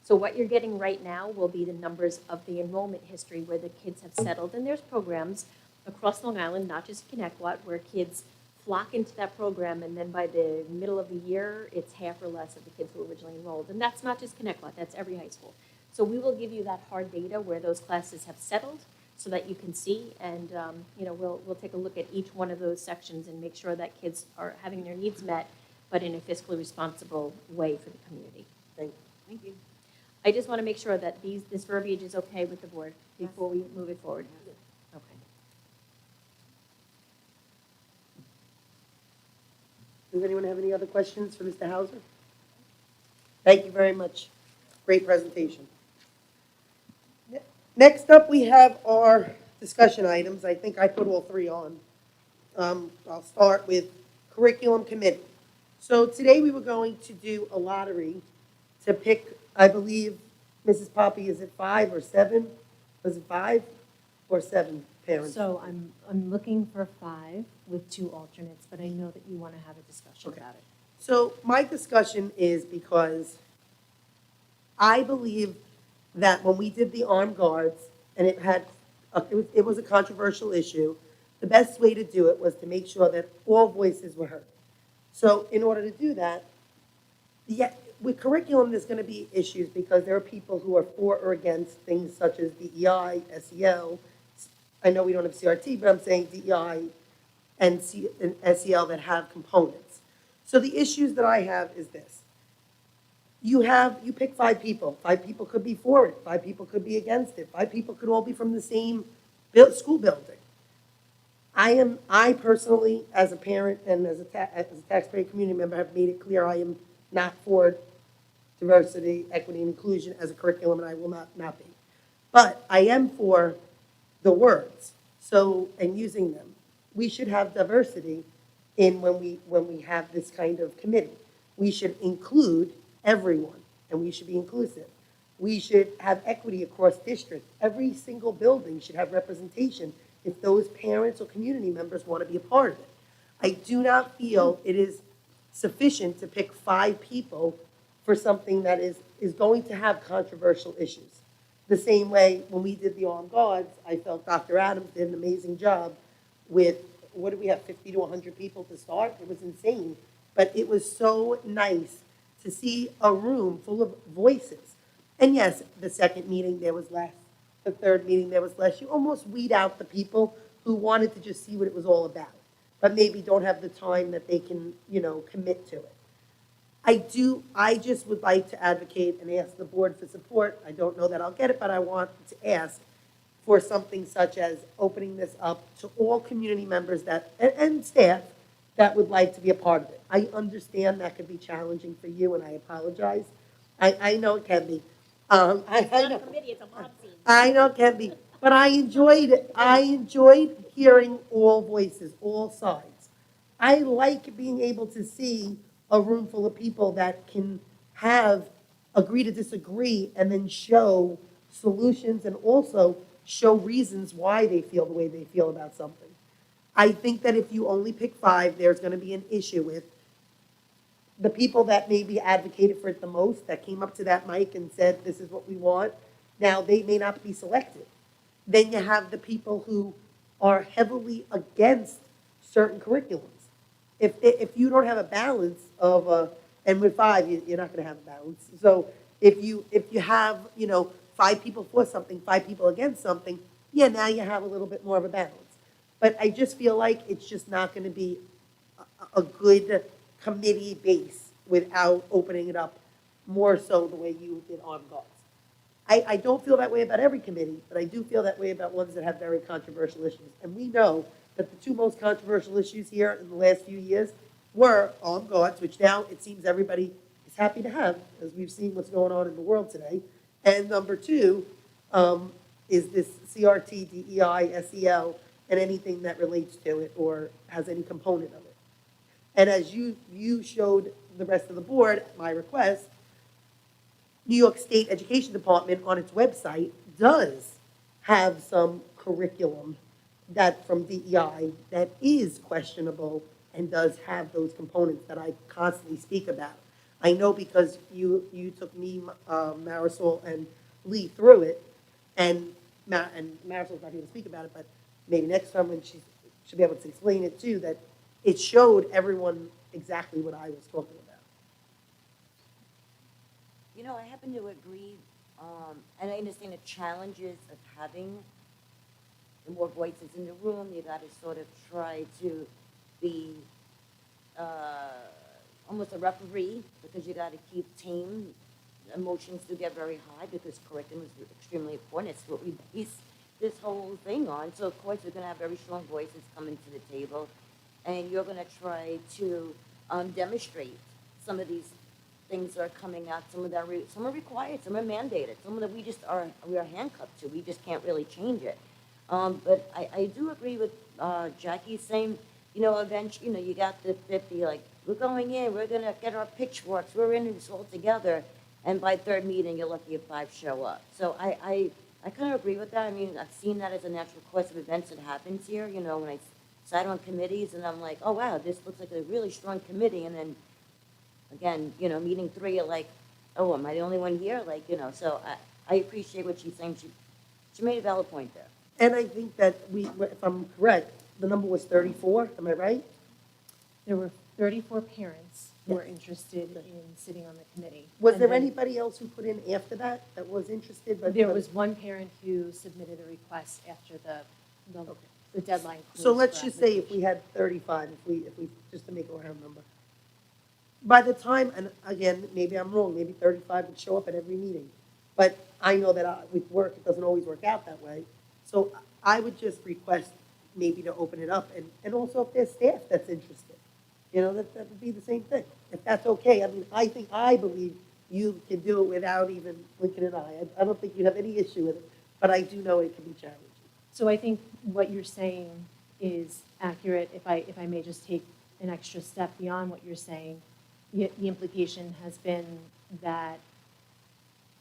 So what you're getting right now will be the numbers of the enrollment history where the kids have settled, and there's programs across Long Island, not just Connecticut, where kids flock into that program, and then by the middle of the year, it's half or less of the kids who originally enrolled. And that's not just Connecticut, that's every high school. So we will give you that hard data where those classes have settled so that you can see, and we'll take a look at each one of those sections and make sure that kids are having their needs met, but in a fiscally responsible way for the community. Thank you. Thank you. I just want to make sure that this verbiage is okay with the board before we move it forward. Okay. Does anyone have any other questions for Mr. Hauser? Thank you very much. Great presentation. Next up, we have our discussion items. I think I put all 3 on. I'll start with curriculum committee. So today we were going to do a lottery to pick, I believe, Mrs. Poppy, is it 5 or 7? Was it 5 or 7 parents? So I'm looking for 5 with 2 alternates, but I know that you want to have a discussion Okay. about it. So my discussion is because I believe that when we did the armed guards, and it was a controversial issue, the best way to do it was to make sure that all voices were heard. So in order to do that, with curriculum, there's going to be issues because there are people who are for or against things such as DEI, SEL. I know we don't have CRT, but I'm saying DEI and SEL that have components. So the issues that I have is this. You pick 5 people. 5 people could be for it. 5 people could be against it. 5 people could all be from the same school building. I personally, as a parent and as a taxpayer community member, have made it clear I am not for diversity, equity, and inclusion as a curriculum, and I will not be. But I am for the words, and using them. We should have diversity in when we have this kind of committee. We should include everyone, and we should be inclusive. We should have equity across districts. Every single building should have representation if those parents or community members want to be a part of it. I do not feel it is sufficient to pick 5 people for something that is going to have controversial issues. The same way when we did the Armed Guards, I felt Dr. Adams did an amazing job with, what did we have, 50 to 100 people to start? It was insane. But it was so nice to see a room full of voices. And yes, the second meeting there was less. The third meeting there was less. You almost weed out the people who wanted to just see what it was all about, but maybe don't have the time that they can, commit to it. I just would like to advocate and ask the board for support. I don't know that I'll get it, but I want to ask for something such as opening this up to all community members and staff that would like to be a part of it. I understand that could be challenging for you, and I apologize. I know it can be. I know. Committee, it's a mob scene. I know it can be, but I enjoyed it. I enjoyed hearing all voices, all sides. I like being able to see a room full of people that can agree to disagree and then show solutions and also show reasons why they feel the way they feel about something. I think that if you only pick 5, there's going to be an issue with the people that maybe advocated for it the most, that came up to that mic and said, this is what we want. Now, they may not be selected. Then you have the people who are heavily against certain curriculums. If you don't have a balance of, and with 5, you're not going to have a balance. So if you have, 5 people for something, 5 people against something, yeah, now you have a little bit more of a balance. But I just feel like it's just not going to be a good committee base without opening it up more so the way you did on Guards. I don't feel that way about every committee, but I do feel that way about ones that have very controversial issues. And we know that the 2 most controversial issues here in the last few years were Armed Guards, which now it seems everybody is happy to have, as we've seen what's going on in the world today. And number 2 is this CRT, DEI, SEL, and anything that relates to it or has any component of it. And as you showed the rest of the board, at my request, New York State Education Department on its website does have some curriculum that from DEI that is questionable and does have those components that I constantly speak about. I know because you took me, Marisol, and Lee through it, and Marisol's not here to speak about it, but maybe next time when she'll be able to explain it too, that it showed everyone exactly what I was talking about. I happen to agree, and I understand the challenges of having the more voices in the room. You got to sort of try to be almost a referee because you got to keep tame. Emotions do get very high because curriculum is extremely important. It's what we base this whole thing on. So, of course, we're going to have very strong voices coming to the table, and you're going to try to demonstrate some of these things that are coming out. Some are required, some are mandated, some of them we are handcuffed to. We just can't really change it. But I do agree with Jackie saying, eventually, you got the 50, like, we're going in, we're going to get our pitchforks, we're in this all together, and by 3rd meeting, you're lucky if 5 show up. So I kind of agree with that. I mean, I've seen that as a natural course of events that happens here, when I sat on committees, and I'm like, oh, wow, this looks like a really strong committee, and then, again, meeting 3, you're like, oh, am I the only one here? Like, so I appreciate what she's saying. She made a valid point there. And I think that if I'm correct, the number was 34, am I right? There were 34 parents who were Yes. interested in sitting on the committee. Was And there then anybody else who put in after that, that was interested? There was one parent who submitted a request after the deadline closed. So let's for just say if we had 35, if we, just to make a round number. By the time, and again, maybe I'm wrong, maybe 35 would show up at every meeting. But I know that with work, it doesn't always work out that way. So I would just request maybe to open it up, and also if there's staff that's interested. You know, that would be the same thing. If that's okay, I mean, I believe you can do it without even blinking an eye. I don't think you have any issue with it, but I do know it can be challenging. So I think what you're saying is accurate. If I may just take an extra step beyond what you're saying, the implication has been that,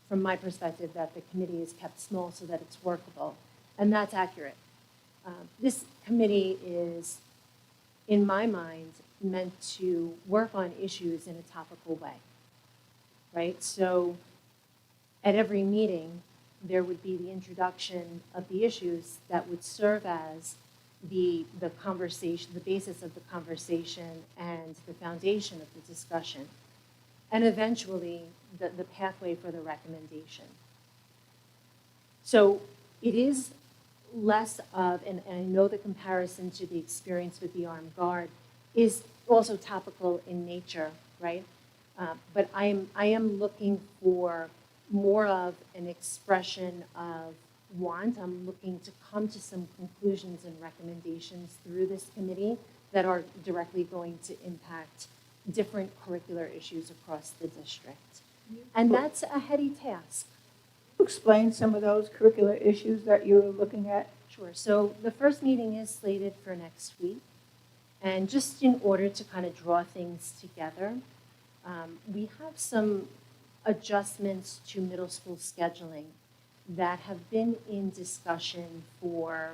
from my perspective, that the committee is kept small so that it's workable. And that's accurate. This committee is, in my mind, meant to work on issues in a topical way, right? So at every meeting, there would be the introduction of the issues that would serve as the conversation, the basis of the conversation and the foundation of the discussion, and eventually the pathway for the recommendation. So it is less of, and I know the comparison to the experience with the armed guard is also topical in nature, right? But I am looking for more of an expression of want. I'm looking to come to some conclusions and recommendations through this committee that are directly going to impact different curricular issues across the district. And that's a heady task. Explain some of those curricular issues that you're looking at. Sure. So the first meeting is slated for next week. And just in order to kind of draw things together, we have some adjustments to middle school scheduling that have been in discussion for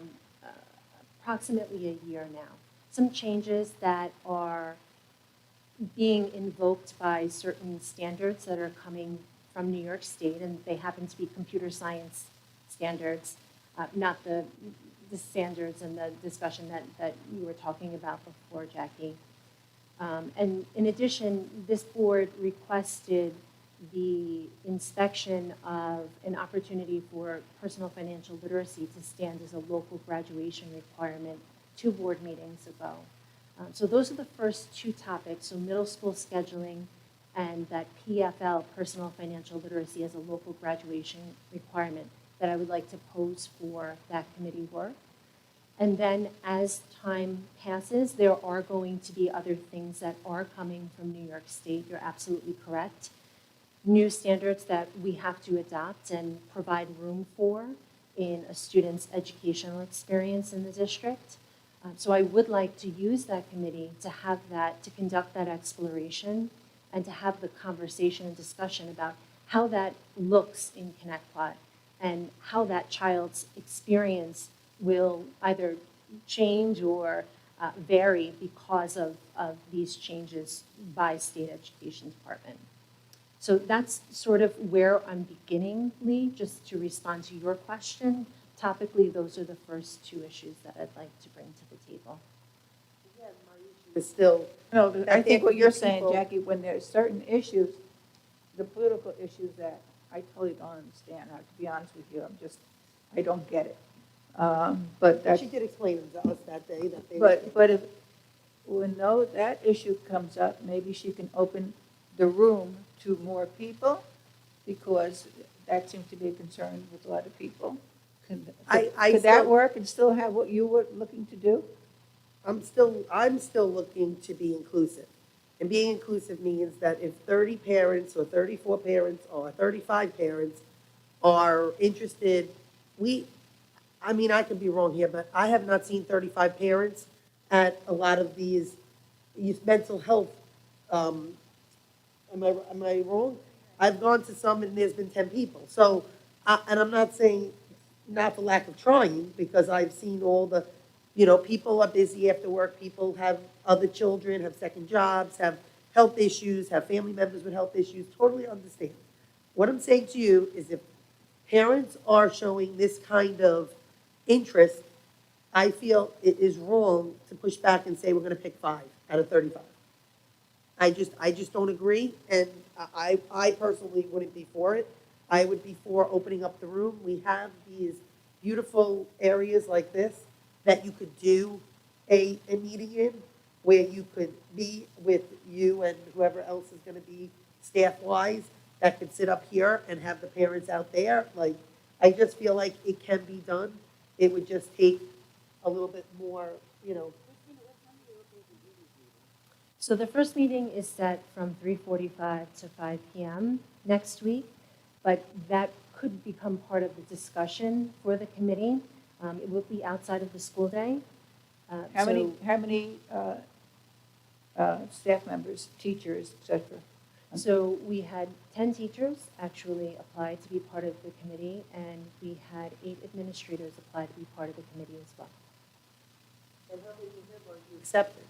approximately a year now. Some changes that are being invoked by certain standards that are coming from New York State, and they happen to be computer science standards, not the standards and the discussion that you were talking about before, Jackie. And in addition, this board requested the inspection of an opportunity for personal financial literacy to stand as a local graduation requirement 2 board meetings ago. So those are the first 2 topics, so middle school scheduling and that PFL, personal financial literacy, as a local graduation requirement that I would like to pose for that committee work. And then as time passes, there are going to be other things that are coming from New York State. You're absolutely correct. New standards that we have to adopt and provide room for in a student's educational experience in the district. So I would like to use that committee to have that, to conduct that exploration and to have the conversation and discussion about how that looks in ConnectPlot and how that child's experience will either change or vary because of these changes by state education department. So that's sort of where I'm beginning, Lee, just to respond to your question. Topically, those are the first 2 issues that I'd like to bring to the table. It's still, No, I think what you're People- saying, Jackie, when there's certain issues, the political issues that I totally don't understand, to be honest with you, I don't get it. But that's, she did explain it to us that day, that they. but if, when that issue comes up, maybe she can open the room to more people, because that seems to be a concern with a lot of people. Could that still- work and still have what you were looking to do? I'm still looking to be inclusive. And being inclusive means that if 30 parents or 34 parents or 35 parents are interested, I mean, I could be wrong here, but I have not seen 35 parents at a lot of these mental health, am I wrong? I've gone to some and there's been 10 people. So, and I'm not saying not for lack of trying, because I've seen all the, people are busy after work, people have other children, have second jobs, have health issues, have family members with health issues, totally understand. What I'm saying to you is if parents are showing this kind of interest, I feel it is wrong to push back and say we're gonna pick 5 out of 35. I just don't agree, and I personally wouldn't be for it. I would be for opening up the room. We have these beautiful areas like this that you could do a meeting in, where you could be with you and whoever else is gonna be staff-wise, that could sit up here and have the parents out there. Like, I just feel like it can be done. It would just take a little bit more, you know. So the first meeting is set from 3:45 to 5 PM next week, but that could become part of the discussion for the committee. It will be outside of the school day. How many, So- how many staff members, teachers, et cetera? So we had 10 teachers actually apply to be part of the committee, and we had 8 administrators apply to be part of the committee as well. And how many of them are you accepting?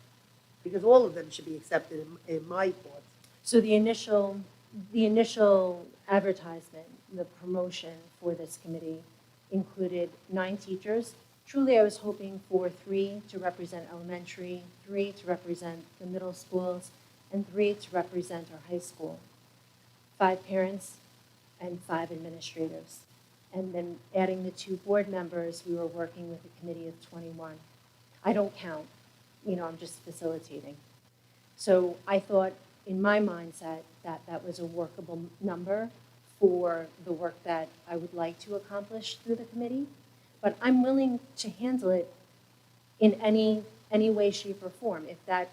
Because all of them should be accepted in my thoughts. So the initial advertisement, the promotion for this committee included 9 teachers. Truly, I was hoping for 3 to represent elementary, 3 to represent the middle schools, and 3 to represent our high school. 5 parents and 5 administrators. And then adding the 2 board members, we were working with a committee of 21. I don't count, I'm just facilitating. So I thought, in my mindset, that that was a workable number for the work that I would like to accomplish through the committee. But I'm willing to handle it in any way, shape, or form. If that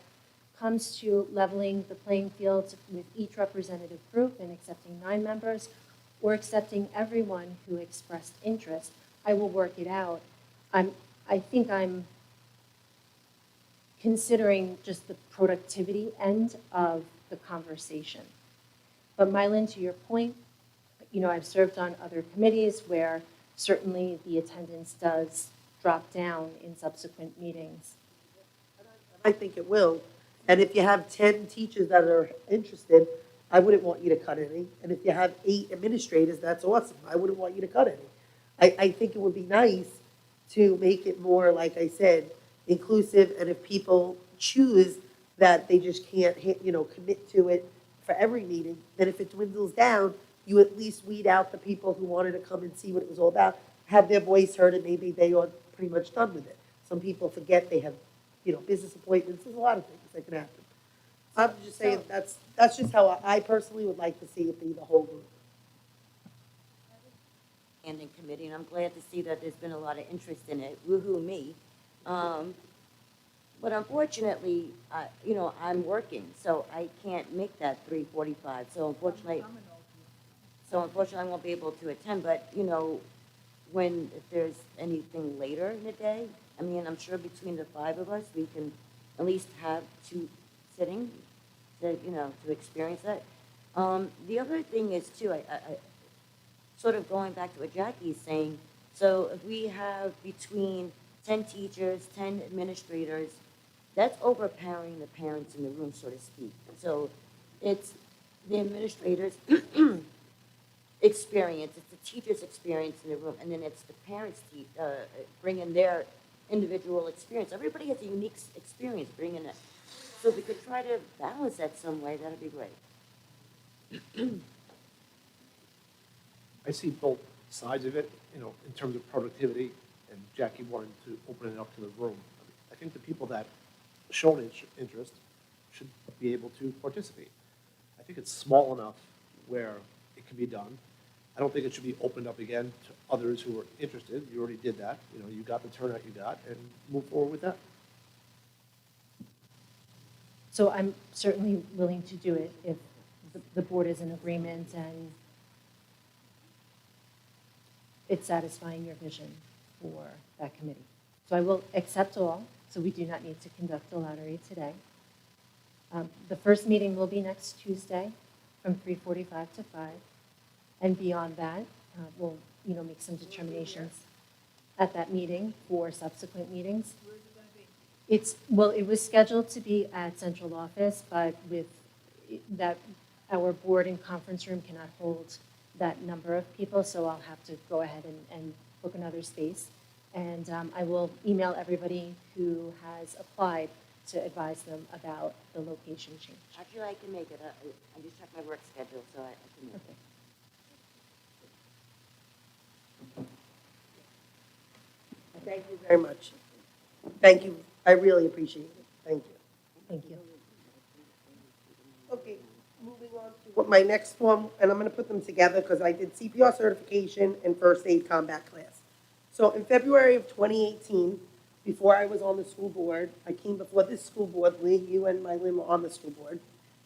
comes to leveling the playing field with each representative group and accepting 9 members, or accepting everyone who expressed interest, I will work it out. I think I'm considering just the productivity end of the conversation. But Mylin, to your point, I've served on other committees where certainly the attendance does drop down in subsequent meetings. I think it will. And if you have 10 teachers that are interested, I wouldn't want you to cut any. And if you have 8 administrators, that's awesome. I wouldn't want you to cut any. I think it would be nice to make it more, like I said, inclusive, and if people choose that they just can't, commit to it for every meeting, then if it dwindles down, you at least weed out the people who wanted to come and see what it was all about, have their voice heard, and maybe they are pretty much done with it. Some people forget they have, business appointments. There's a lot of things that can happen. I'm just saying, that's just how I personally would like to see it be, the whole group. Standing committee, and I'm glad to see that there's been a lot of interest in it. Woo-hoo me. But unfortunately, I'm working, so I can't make that 3:45. So unfortunately, I won't be able to attend. But if there's anything later in the day, I'm sure between the 5 of us, we can at least have 2 sitting to experience that. The other thing is too, I sort of going back to what Jackie's saying. So if we have between 10 teachers, 10 administrators, that's overpowering the parents in the room, so to speak. So it's the administrators' experience, it's the teachers' experience in the room, and then it's the parents bringing their individual experience. Everybody has a unique experience bringing it. So if we could try to balance that some way, that'd be great. I see both sides of it, in terms of productivity, and Jackie wanted to open it up to the room. I think the people that shown interest should be able to participate. I think it's small enough where it can be done. I don't think it should be opened up again to others who are interested. You already did that. You got the turnout you got, and move forward with that. So I'm certainly willing to do it if the board is in agreement and it's satisfying your vision for that committee. So I will accept all, so we do not need to conduct a lottery today. The first meeting will be next Tuesday from 3:45 to 5. And beyond that, we'll, make some determinations at that meeting for subsequent meetings. Where's it going to be? It was scheduled to be at central office, but with that, our board and conference room cannot hold that number of people, so I'll have to go ahead and book another space. And I will email everybody who has applied to advise them about the location change. Actually, I can make it. I just checked my work schedule, so I can make it. Okay. Thank you very much. Thank you. I really appreciate it. Thank you. Thank you. Okay, moving on to what my next one, and I'm going to put them together because I did CPR certification and first aid combat class. So in February of 2018, before I was on the school board, I came before this school board, Lee, you and Mylene were on the school board,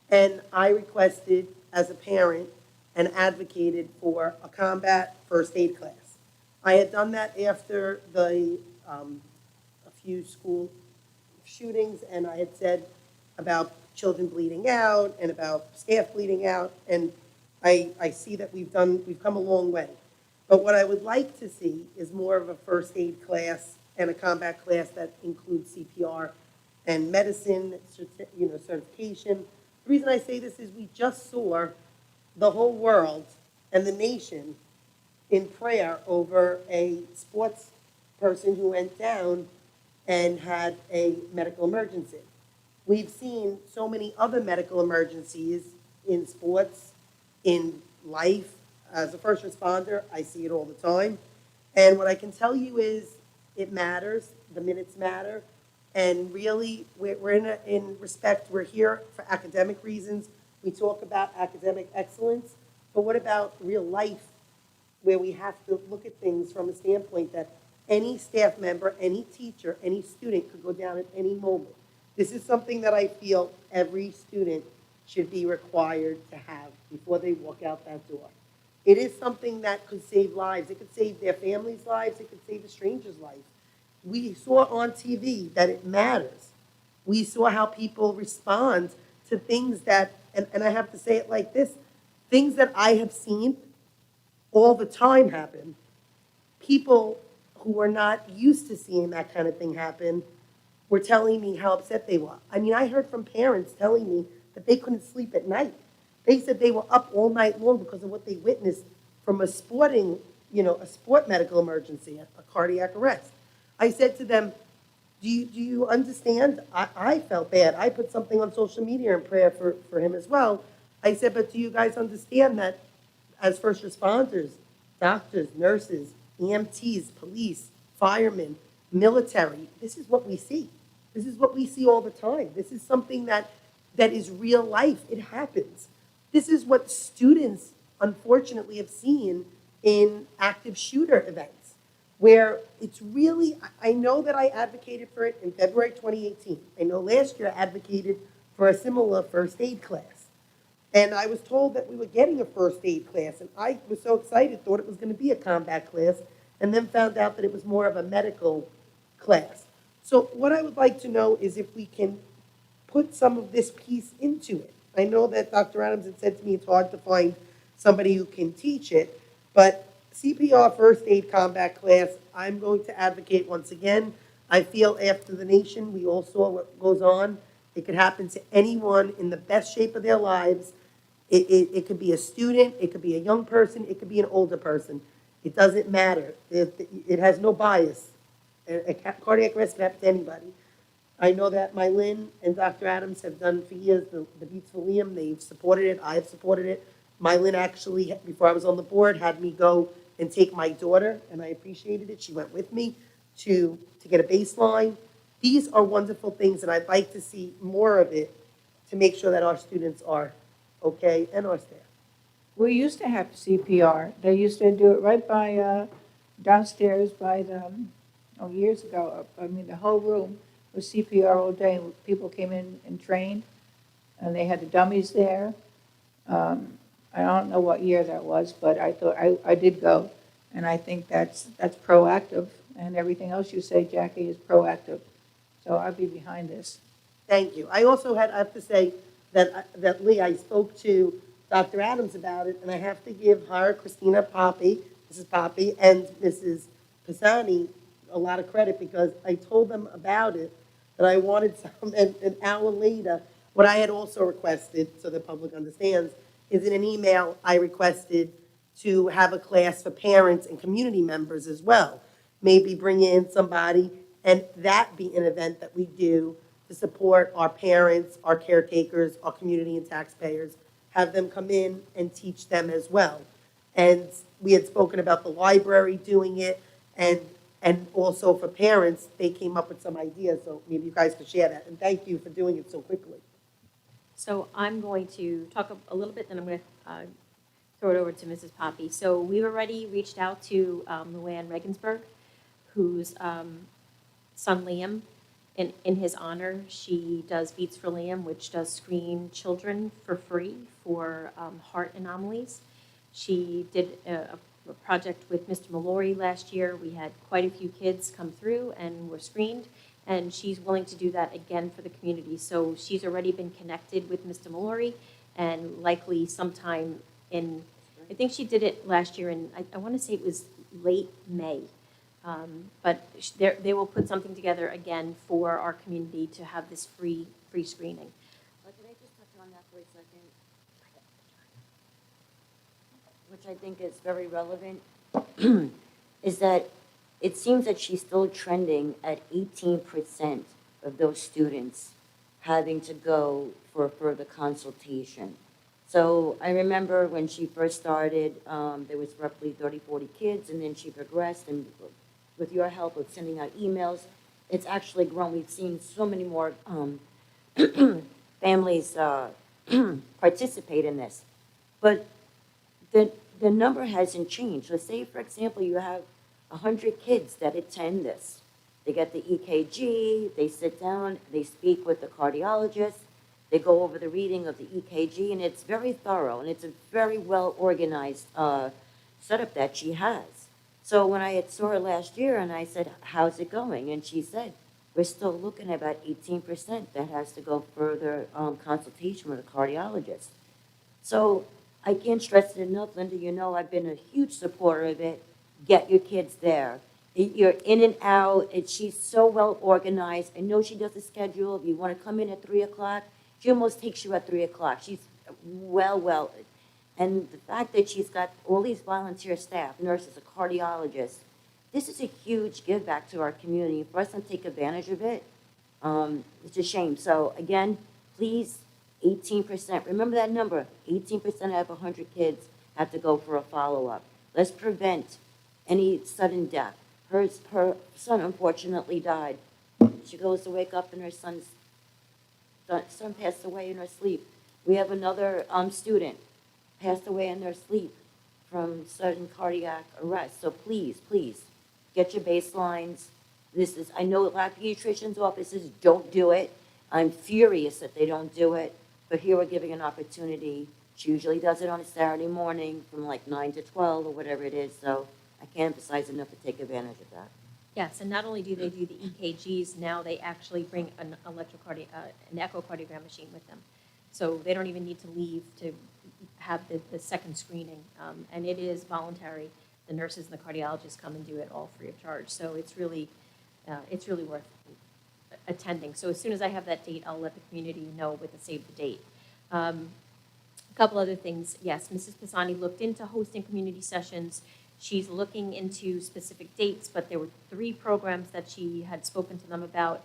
and I requested as a parent and advocated for a combat first aid class. I had done that after a few school shootings, and I had said about children bleeding out and about staff bleeding out, and I see that we've come a long way. But what I would like to see is more of a first aid class and a combat class that includes CPR and medicine, certification. The reason I say this is we just saw the whole world and the nation in prayer over a sports person who went down and had a medical emergency. We've seen so many other medical emergencies in sports, in life. As a first responder, I see it all the time. And what I can tell you is it matters, the minutes matter, and really we're in respect, we're here for academic reasons. We talk about academic excellence, but what about real life, where we have to look at things from a standpoint that any staff member, any teacher, any student could go down at any moment. This is something that I feel every student should be required to have before they walk out that door. It is something that could save lives. It could save their families' lives. It could save a stranger's life. We saw on TV that it matters. We saw how people respond to things that, and I have to say it like this, things that I have seen all the time happen. People who are not used to seeing that kind of thing happen were telling me how upset they were. I mean, I heard from parents telling me that they couldn't sleep at night. They said they were up all night long because of what they witnessed from a sport medical emergency, a cardiac arrest. I said to them, do you understand? I felt bad. I put something on social media in prayer for him as well. I said, but do you guys understand that as first responders, doctors, nurses, EMTs, police, firemen, military, this is what we see. This is what we see all the time. This is something that is real life. It happens. This is what students, unfortunately, have seen in active shooter events, where it's really, I know that I advocated for it in February 2018. I know last year I advocated for a similar first aid class. And I was told that we were getting a first aid class, and I was so excited, thought it was going to be a combat class, and then found out that it was more of a medical class. So what I would like to know is if we can put some of this piece into it. I know that Dr. Adams had said to me it's hard to find somebody who can teach it, but CPR first aid combat class, I'm going to advocate once again. I feel after the nation, we all saw what goes on. It could happen to anyone in the best shape of their lives. It could be a student, it could be a young person, it could be an older person. It doesn't matter. It has no bias. A cardiac arrest can happen to anybody. I know that Mylene and Dr. Adams have done for years the Beats for Liam. They've supported it. I've supported it. Mylene actually, before I was on the board, had me go and take my daughter, and I appreciated it. She went with me to get a baseline. These are wonderful things, and I'd like to see more of it to make sure that our students are okay and our staff. We used to have CPR. They used to do it right by, downstairs by the, years ago. I mean, the whole room was CPR all day. People came in and trained, and they had the dummies there. I don't know what year that was, but I thought, I did go. And I think that's proactive, and everything else you say, Jackie, is proactive. So I'd be behind this. Thank you. I also I have to say that Lee, I spoke to Dr. Adams about it, and I have to give her, Christina Poppy, Mrs. Poppy, and Mrs. Pisani a lot of credit because I told them about it, that I wanted some, and an hour later, what I had also requested, so the public understands, is in an email I requested to have a class for parents and community members as well. maybe bring in somebody, and that be an event that we do to support our parents, our caretakers, our community and taxpayers, have them come in and teach them as well. And we had spoken about the library doing it, and also for parents, they came up with some ideas, so maybe you guys could share that. And thank you for doing it so quickly. So I'm going to talk a little bit, then I'm going to throw it over to Mrs. Poppy. So we've already reached out to Luann Regensburg, whose son Liam, in his honor, she does Beats for Liam, which does screen children for free for heart anomalies. She did a project with Mr. Mallory last year. We had quite a few kids come through and were screened, and she's willing to do that again for the community. So she's already been connected with Mr. Mallory, and likely sometime in, I think she did it last year, and I want to say it was late May. But they will put something together again for our community to have this free screening. Can I just touch on that for a second? Which I think is very relevant, is that it seems that she's still trending at 18% of those students having to go for a further consultation. So I remember when she first started, there was roughly 30, 40 kids, and then she progressed, and with your help with sending out emails, it's actually grown. We've seen so many more families participate in this. But the number hasn't changed. So say, for example, you have 100 kids that attend this. They get the EKG, they sit down, they speak with the cardiologist, they go over the reading of the EKG, and it's very thorough, and it's a very well-organized setup that she has. So when I had saw her last year, and I said, how's it going? And she said, we're still looking at about 18% that has to go further consultation with a cardiologist. So I can't stress it enough, Linda, you know I've been a huge supporter of it. Get your kids there. You're in and out, and she's so well organized. I know she does a schedule. If you want to come in at 3 o'clock, she almost takes you at 3 o'clock. She's well. And the fact that she's got all these volunteer staff, nurses, a cardiologist, this is a huge give back to our community. For us to take advantage of it, it's a shame. So again, please, 18%. Remember that number, 18% out of 100 kids have to go for a follow-up. Let's prevent any sudden death. Her son unfortunately died. She goes to wake up and her son passed away in her sleep. We have another student passed away in their sleep from sudden cardiac arrest. So please, get your baselines. I know a lot of pediatricians' offices don't do it. I'm furious that they don't do it, but here we're giving an opportunity. She usually does it on a Saturday morning from like 9 to 12 or whatever it is, so I can't emphasize enough to take advantage of that. Yes, and not only do they do the EKGs, now they actually bring an echocardiogram machine with them. So they don't even need to leave to have the second screening. And it is voluntary. The nurses and the cardiologists come and do it all free of charge. So it's really worth attending. So as soon as I have that date, I'll let the community know with a save the date. A couple other things. Yes, Mrs. Pisani looked into hosting community sessions. She's looking into specific dates, but there were 3 programs that she had spoken to them about.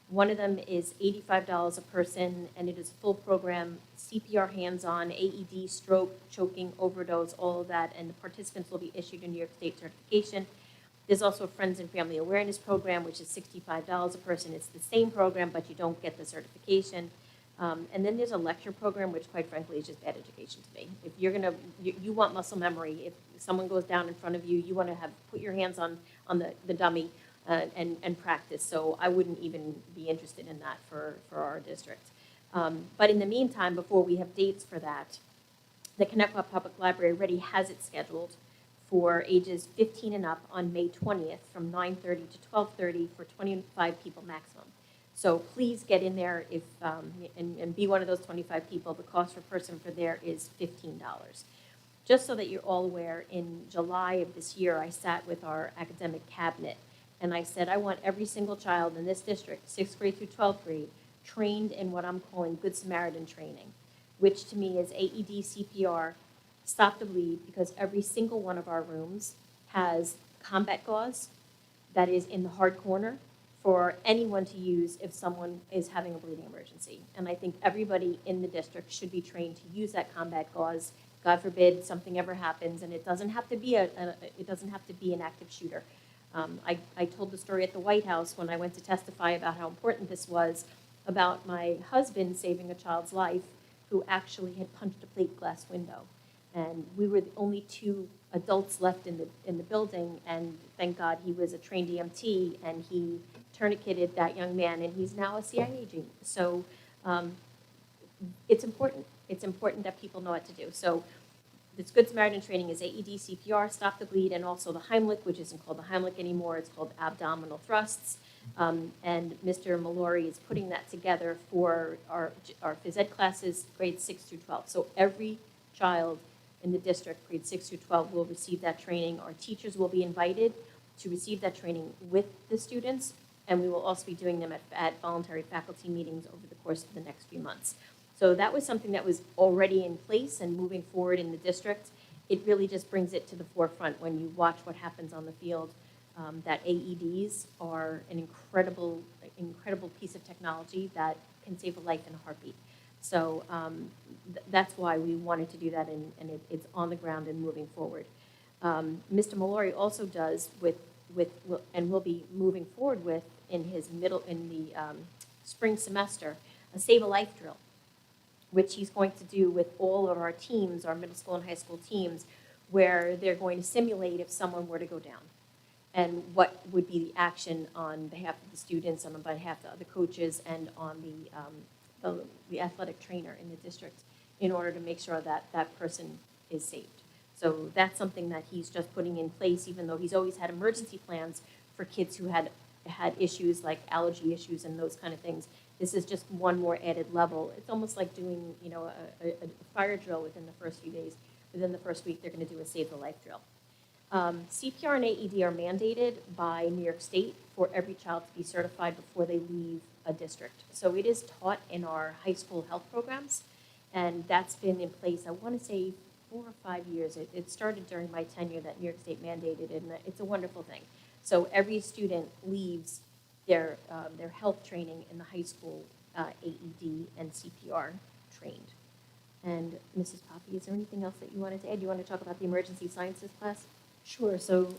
One of them is $85 a person, and it is a full program, CPR hands-on, AED, stroke, choking, overdose, all of that, and the participants will be issued a New York State certification. There's also a Friends and Family Awareness Program, which is $65 a person. It's the same program, but you don't get the certification. And then there's a lecture program, which quite frankly is just bad education to me. If you're gonna, you want muscle memory. If someone goes down in front of you, you want to put your hands on the dummy and practice. So I wouldn't even be interested in that for our district. But in the meantime, before we have dates for that, the Connecticut Public Library already has it scheduled for ages 15 and up on May 20th from 9:30 to 12:30 for 25 people maximum. So please get in there and be one of those 25 people. The cost per person for there is $15. Just so that you're all aware, in July of this year, I sat with our academic cabinet and I said, I want every single child in this district, 6th grade through 12th grade, trained in what I'm calling Good Samaritan training, which to me is AED, CPR, stop the bleed, because every single one of our rooms has combat gauze, that is in the hard corner for anyone to use if someone is having a bleeding emergency. And I think everybody in the district should be trained to use that combat gauze. God forbid something ever happens, and it doesn't have to be it doesn't have to be an active shooter. I told the story at the White House when I went to testify about how important this was, about my husband saving a child's life who actually had punched a plate glass window. And we were the only two adults left in the building, and thank God he was a trained EMT, and he tourniqueted that young man, and he's now a CIA agent. So it's important. It's important that people know what to do. So this Good Samaritan training is AED, CPR, stop the bleed, and also the Heimlich, which isn't called the Heimlich anymore. It's called abdominal thrusts. And Mr. Mallory is putting that together for our phys ed classes, grades 6 through 12. So every child in the district, grades 6 through 12, will receive that training. Our teachers will be invited to receive that training with the students, and we will also be doing them at voluntary faculty meetings over the course of the next few months. So that was something that was already in place and moving forward in the district. It really just brings it to the forefront when you watch what happens on the field, that AEDs are an incredible piece of technology that can save a life in a heartbeat. So that's why we wanted to do that, and it's on the ground and moving forward. Mr. Mallory also does and will be moving forward with in the spring semester, a Save a Life drill, which he's going to do with all of our teams, our middle school and high school teams, where they're going to simulate if someone were to go down, and what would be the action on behalf of the students, on behalf of the other coaches, and on the athletic trainer in the district, in order to make sure that that person is saved. So that's something that he's just putting in place, even though he's always had emergency plans for kids who had issues like allergy issues and those kind of things. This is just one more added level. It's almost like doing, a fire drill within the first few days. Within the first week, they're going to do a Save the Life drill. CPR and AED are mandated by New York State for every child to be certified before they leave a district. So it is taught in our high school health programs, and that's been in place, I want to say, 4 or 5 years. It started during my tenure that New York State mandated it, and it's a wonderful thing. So every student leaves their health training in the high school AED and CPR trained. And Mrs. Poppy, is there anything else that you wanted to add? You want to talk about the emergency sciences class? Sure. So,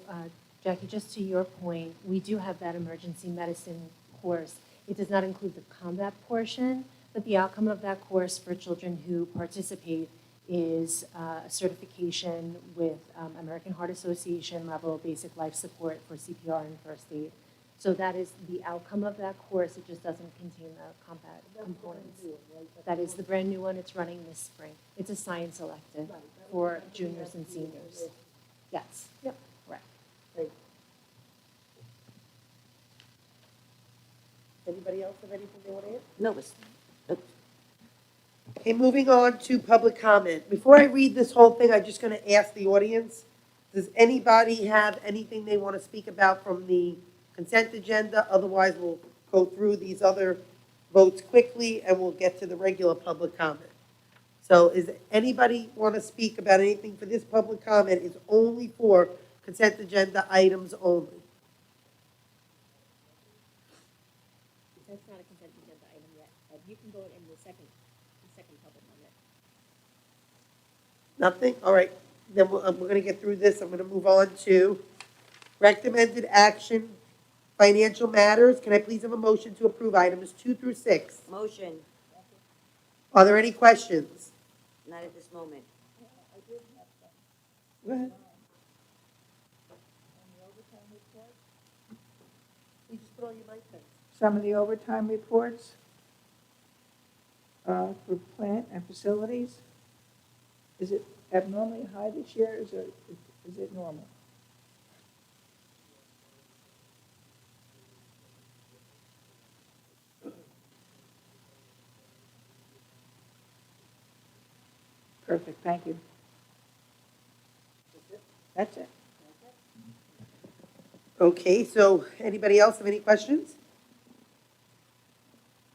Jackie, just to your point, we do have that emergency medicine course. It does not include the combat portion, but the outcome of that course for children who participate is a certification with American Heart Association level basic life support for CPR and first aid. So that is the outcome of that course. It just doesn't contain the combat components. That is the brand new one. It's running this spring. It's a science elective for juniors and seniors. Yes. Yep. Correct. Anybody else have anything they want to add? No, Okay, moving on to public comment. Before I read this whole thing, I'm just going to ask the audience, does anybody have anything they want to speak about from the consent agenda? Otherwise, we'll go through these other votes quickly and we'll get to the regular public comment. So is anybody want to speak about anything for this public comment? It's only for consent agenda items only. That's not a consent agenda item yet. You can vote in the second public comment. Nothing? All right. Then we're going to get through this. I'm going to move on to recommended action, financial matters. Can I please have a motion to approve items 2 through 6? motion, Are there any questions? not at this moment. Go ahead. You just put on your mic then. Some of the overtime reports for plant and facilities, is it abnormally high this year, is it normal? Perfect, thank you. That's it. Okay, so anybody else have any questions?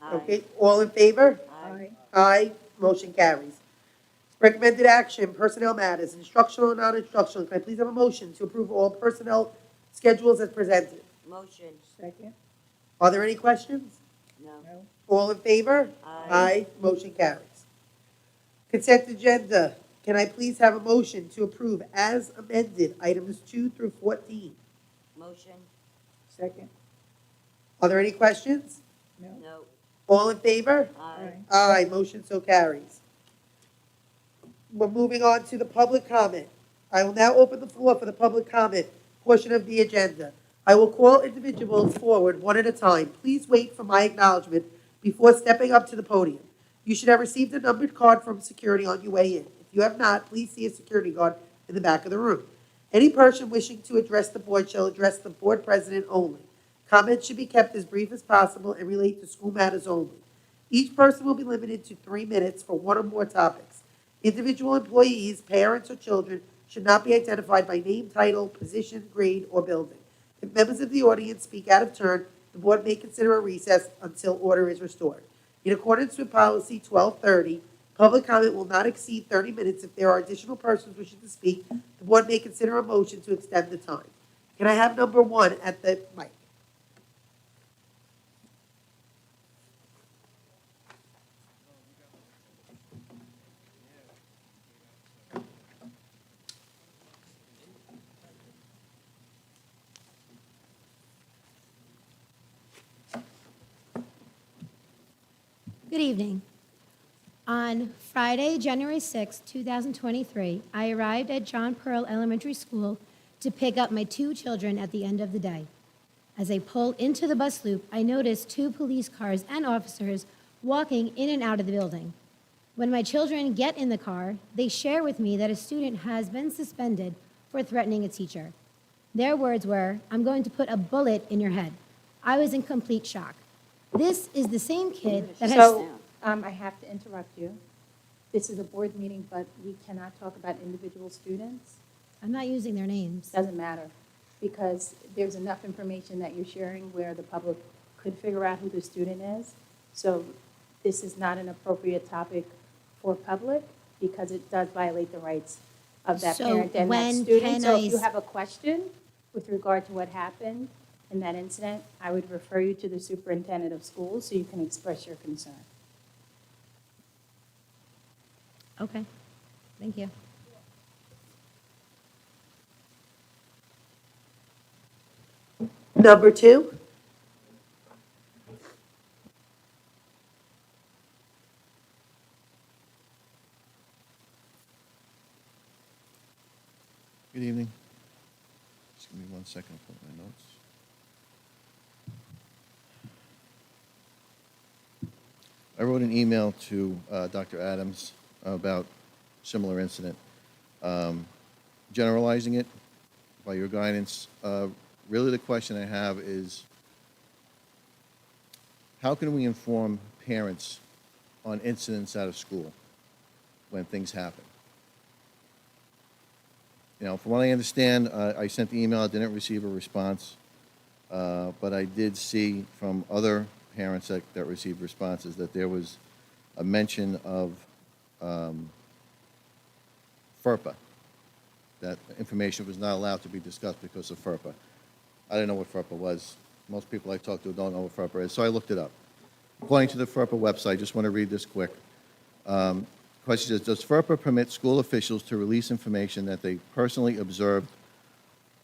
Aye. Okay, all in favor? Aye. Aye, motion carries. Recommended action, personnel matters, instructional and non-instructional. Can I please have a motion to approve all personnel schedules as presented? Motion. Second? Are there any questions? No. No? All in favor? Aye. Motion carries. Consent agenda. Can I please have a motion to approve as amended items 2 through 14? Motion. Second? Are there any questions? No? No. All in favor? Aye. Aye, motion so carries. We're moving on to the public comment. I will now open the floor for the public comment portion of the agenda. I will call individuals forward one at a time. Please wait for my acknowledgement before stepping up to the podium. You should have received a numbered card from security on your way in. If you have not, please see a security guard in the back of the room. Any person wishing to address the board shall address the board president only. Comments should be kept as brief as possible and relate to school matters only. Each person will be limited to 3 minutes for one or more topics. Individual employees, parents, or children should not be identified by name, title, position, grade, or building. If members of the audience speak out of turn, the board may consider a recess until order is restored. In accordance with policy 1230, public comment will not exceed 30 minutes. If there are additional persons wishing to speak, the board may consider a motion to extend the time. Can I have number 1 at the mic? Good evening. On Friday, January 6, 2023, I arrived at John Pearl Elementary School to pick up my 2 children at the end of the day. As I pulled into the bus loop, I noticed 2 police cars and officers walking in and out of the building. When my children get in the car, they share with me that a student has been suspended for threatening a teacher. Their words were, "I'm going to put a bullet in your head." I was in complete shock. This is the same kid that has... So, I have to interrupt you. This is a board meeting, but we cannot talk about individual students. I'm not using their names. Doesn't matter, because there's enough information that you're sharing where the public could figure out who the student is. So this is not an appropriate topic for public, because it does violate the rights of that So parent and that when student. can So I if you s- have a question with regard to what happened in that incident, I would refer you to the superintendent of schools so you can express your concern. Okay, thank you. Number 2? Good evening. Just give me 1 second to put my notes. I wrote an email to Dr. Adams about similar incident. Generalizing it by your guidance, really the question I have is, how can we inform parents on incidents out of school when things happen? You know, from what I understand, I sent the email, I didn't receive a response, but I did see from other parents that received responses that there was a mention of FERPA, that information was not allowed to be discussed because of FERPA. I didn't know what FERPA was. Most people I talk to don't know what FERPA is, so I looked it up. According to the FERPA website, just want to read this quick. Question is, does FERPA permit school officials to release information that they personally observed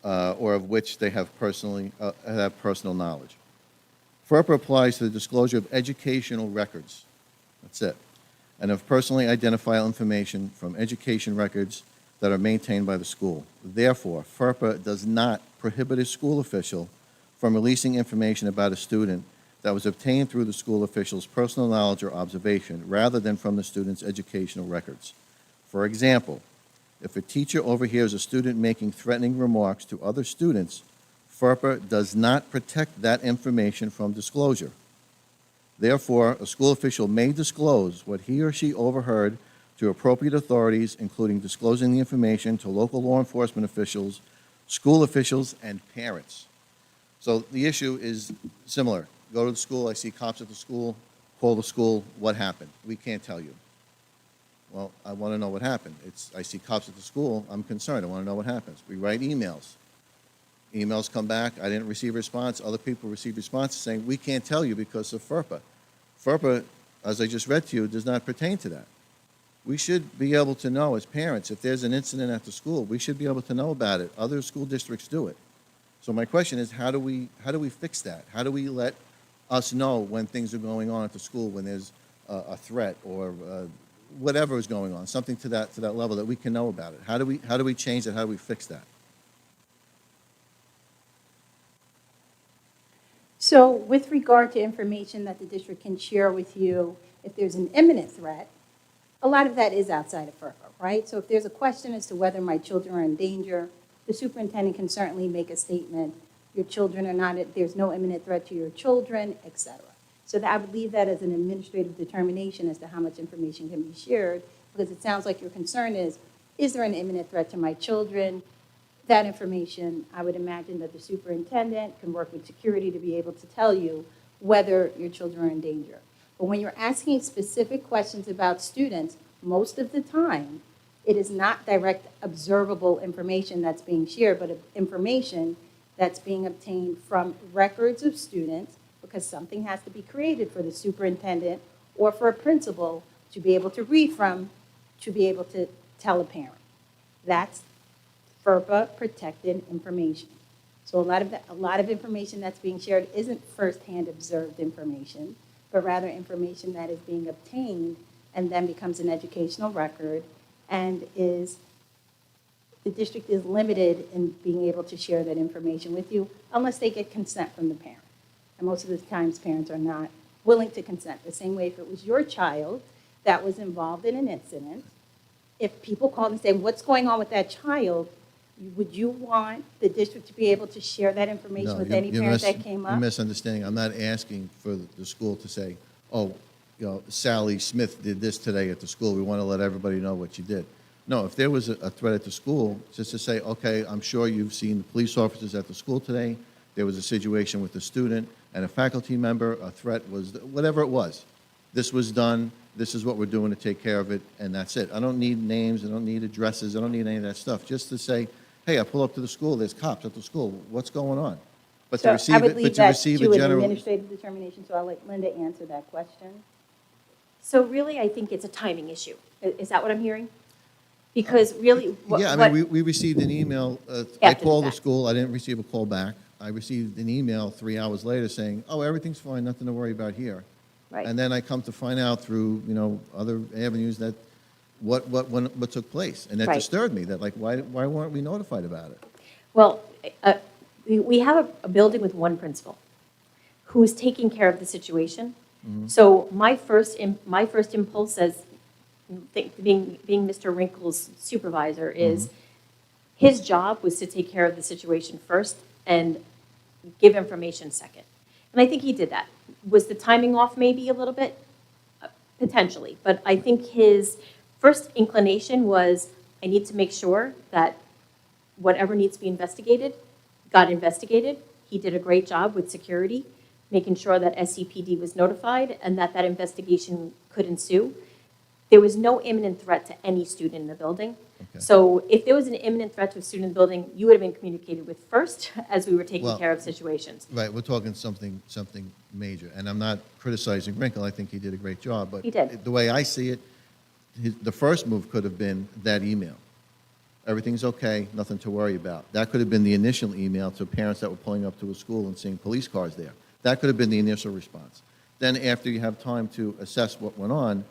or of which they have personal knowledge? FERPA applies to the disclosure of educational records. That's it. And of personally identifiable information from education records that are maintained by the school. Therefore, FERPA does not prohibit a school official from releasing information about a student that was obtained through the school official's personal knowledge or observation rather than from the student's educational records. For example, if a teacher overhears a student making threatening remarks to other students, FERPA does not protect that information from disclosure. Therefore, a school official may disclose what he or she overheard to appropriate authorities, including disclosing the information to local law enforcement officials, school officials, and parents. So the issue is similar. Go to the school, I see cops at the school, call the school, what happened? We can't tell you. Well, I want to know what happened. I see cops at the school, I'm concerned, I want to know what happens. We write emails. emails come back, I didn't receive a response, other people received responses saying, we can't tell you because of FERPA. FERPA, as I just read to you, does not pertain to that. We should be able to know as parents, if there's an incident at the school, we should be able to know about it. Other school districts do it. So my question is, how do we fix that? How do we let us know when things are going on at the school, when there's a threat or whatever is going on, something to that level that we can know about it? How do we change that? How do we fix that? So with regard to information that the district can share with you, if there's an imminent threat, a lot of that is outside of FERPA, right? So if there's a question as to whether my children are in danger, the superintendent can certainly make a statement, your children are not, there's no imminent threat to your children, et cetera. So that I would leave that as an administrative determination as to how much information can be shared, because it sounds like your concern is there an imminent threat to my children? That information, I would imagine that the superintendent can work with security to be able to tell you whether your children are in danger. But when you're asking specific questions about students, most of the time, it is not direct observable information that's being shared, but information that's being obtained from records of students, because something has to be created for the superintendent or for a principal to be able to read from, to be able to tell a parent. That's FERPA protected information. So a lot of information that's being shared isn't firsthand observed information, but rather information that is being obtained and then becomes an educational record, and the district is limited in being able to share that information with you unless they get consent from the parent. And most of the times parents are not willing to consent. The same way if it was your child that was involved in an incident, if people called and said, what's going on with that child, would you want the district to be able to share that information with any parent that came up? You're misunderstanding. I'm not asking for the school to say, oh, Sally Smith did this today at the school. We want to let everybody know what you did. No, if there was a threat at the school, just to say, okay, I'm sure you've seen the police officers at the school today. There was a situation with a student and a faculty member. A threat was, whatever it was. This was done. This is what we're doing to take care of it, and that's it. I don't need names. I don't need addresses. I don't need any of that stuff. Just to say, hey, I pull up to the school. There's cops at the school. What's going on? But to receive I would it, leave but to that receive to a an general. administrative determination, so I'll let Linda answer that question. So really, I think it's a timing issue. Is that what I'm hearing? Because really, Yeah, I mean, we received an email. I After the called the fact. school. I didn't receive a call back. I received an email 3 hours later saying, oh, everything's fine, nothing to worry about here. Right. And then I come to find out through, other avenues that what took place. And that Right. disturbed me, that like, why weren't we notified about it? Well, we have a building with one principal who is taking care of the situation. So my first impulse as being Mr. Wrinkle's supervisor is his job was to take care of the situation first and give information second. And I think he did that. Was the timing off maybe a little bit? Potentially. But I think his first inclination was, I need to make sure that whatever needs to be investigated got investigated. He did a great job with security, making sure that SCPD was notified and that investigation could ensue. There was no imminent threat to any student in the building. Okay. So if there was an imminent threat to a student in the building, you would have been communicated with first as we were taking Well, care of situations. Right, we're talking something major. And I'm not criticizing Wrinkle. I think he did a great job. But He did. the way I see it, the first move could have been that email. Everything's okay, nothing to worry about. That could have been the initial email to parents that were pulling up to a school and seeing police cars there. That could have been the initial response. Then after you have time to assess what went on,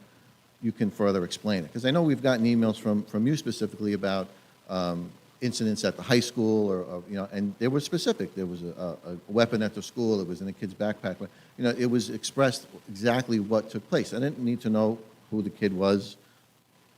you can further explain it. Because I know we've gotten emails from you specifically about incidents at the high school, and they were specific. There was a weapon at the school. It was in a kid's backpack. But, it was expressed exactly what took place. I didn't need to know who the kid was,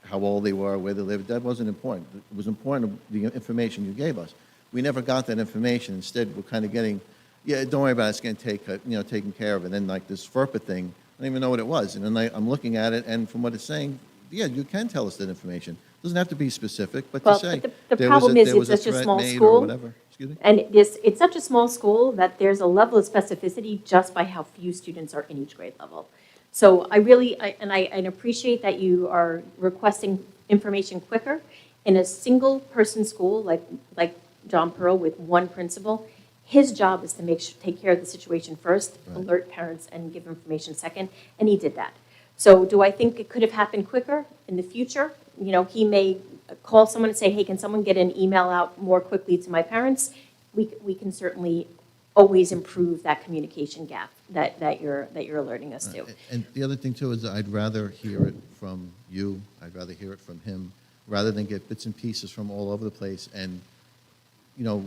how old they were, where they lived. That wasn't important. It was important, the information you gave us. We never got that information. Instead, we're kind of getting, yeah, don't worry about it. It's going to taken care of. And then like this FERPA thing, I don't even know what it was. And then I'm looking at it, and from what it's saying, yeah, you can tell us that information. It doesn't have to be specific, but Well, to say but the there problem was is there was it's a such a threat small made or school. whatever. Excuse me? And it's such a small school that there's a level of specificity just by how few students are in each grade level. So I appreciate that you are requesting information quicker. In a single person school like John Pearl with one principal. His job is to take care of the situation first, Right. alert parents, and give information second, and he did that. So do I think it could have happened quicker in the future? You know, he may call someone and say, hey, can someone get an email out more quickly to my parents? We can certainly always improve that communication gap that you're alerting us to. And the other thing too is I'd rather hear it from you, I'd rather hear it from him, rather than get bits and pieces from all over the place and, you know,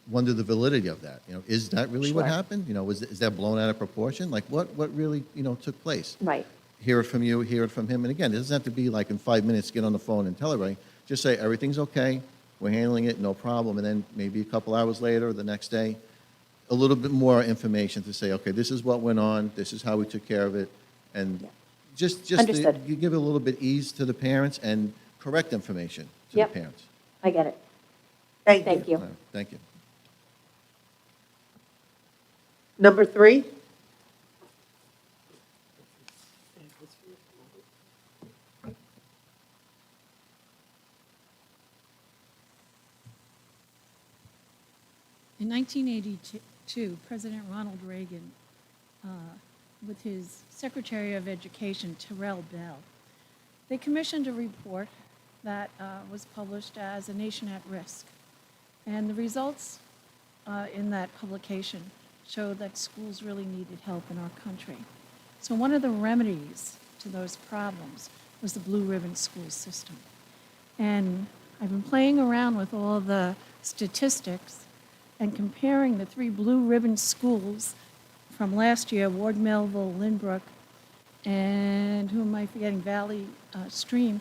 wonder the validity of that. You know, is that really what Sure. happened? You know, is that blown out of proportion? Like what really, you know, took place? Right. Hear it from you, hear it from him. And again, it doesn't have to be like in 5 minutes, get on the phone and tell everybody. Just say, everything's okay, we're handling it, no problem. And then maybe a couple hours later or the next day, a little bit more information to say, okay, this is what went on, this is how we took care of it. And just Understood. you give it a little bit ease to the parents and correct information to Yep. the parents. I get it. Thank you. All right, thank you. Number 3? In 1982, President Ronald Reagan, with his Secretary of Education, Terrell Bell, they commissioned a report that was published as A Nation at Risk. And the results in that publication showed that schools really needed help in our country. So one of the remedies to those problems was the Blue Ribbon School system. And I've been playing around with all the statistics and comparing the 3 Blue Ribbon schools from last year, Ward Melville, Lynbrook, and who am I forgetting, Valley Stream,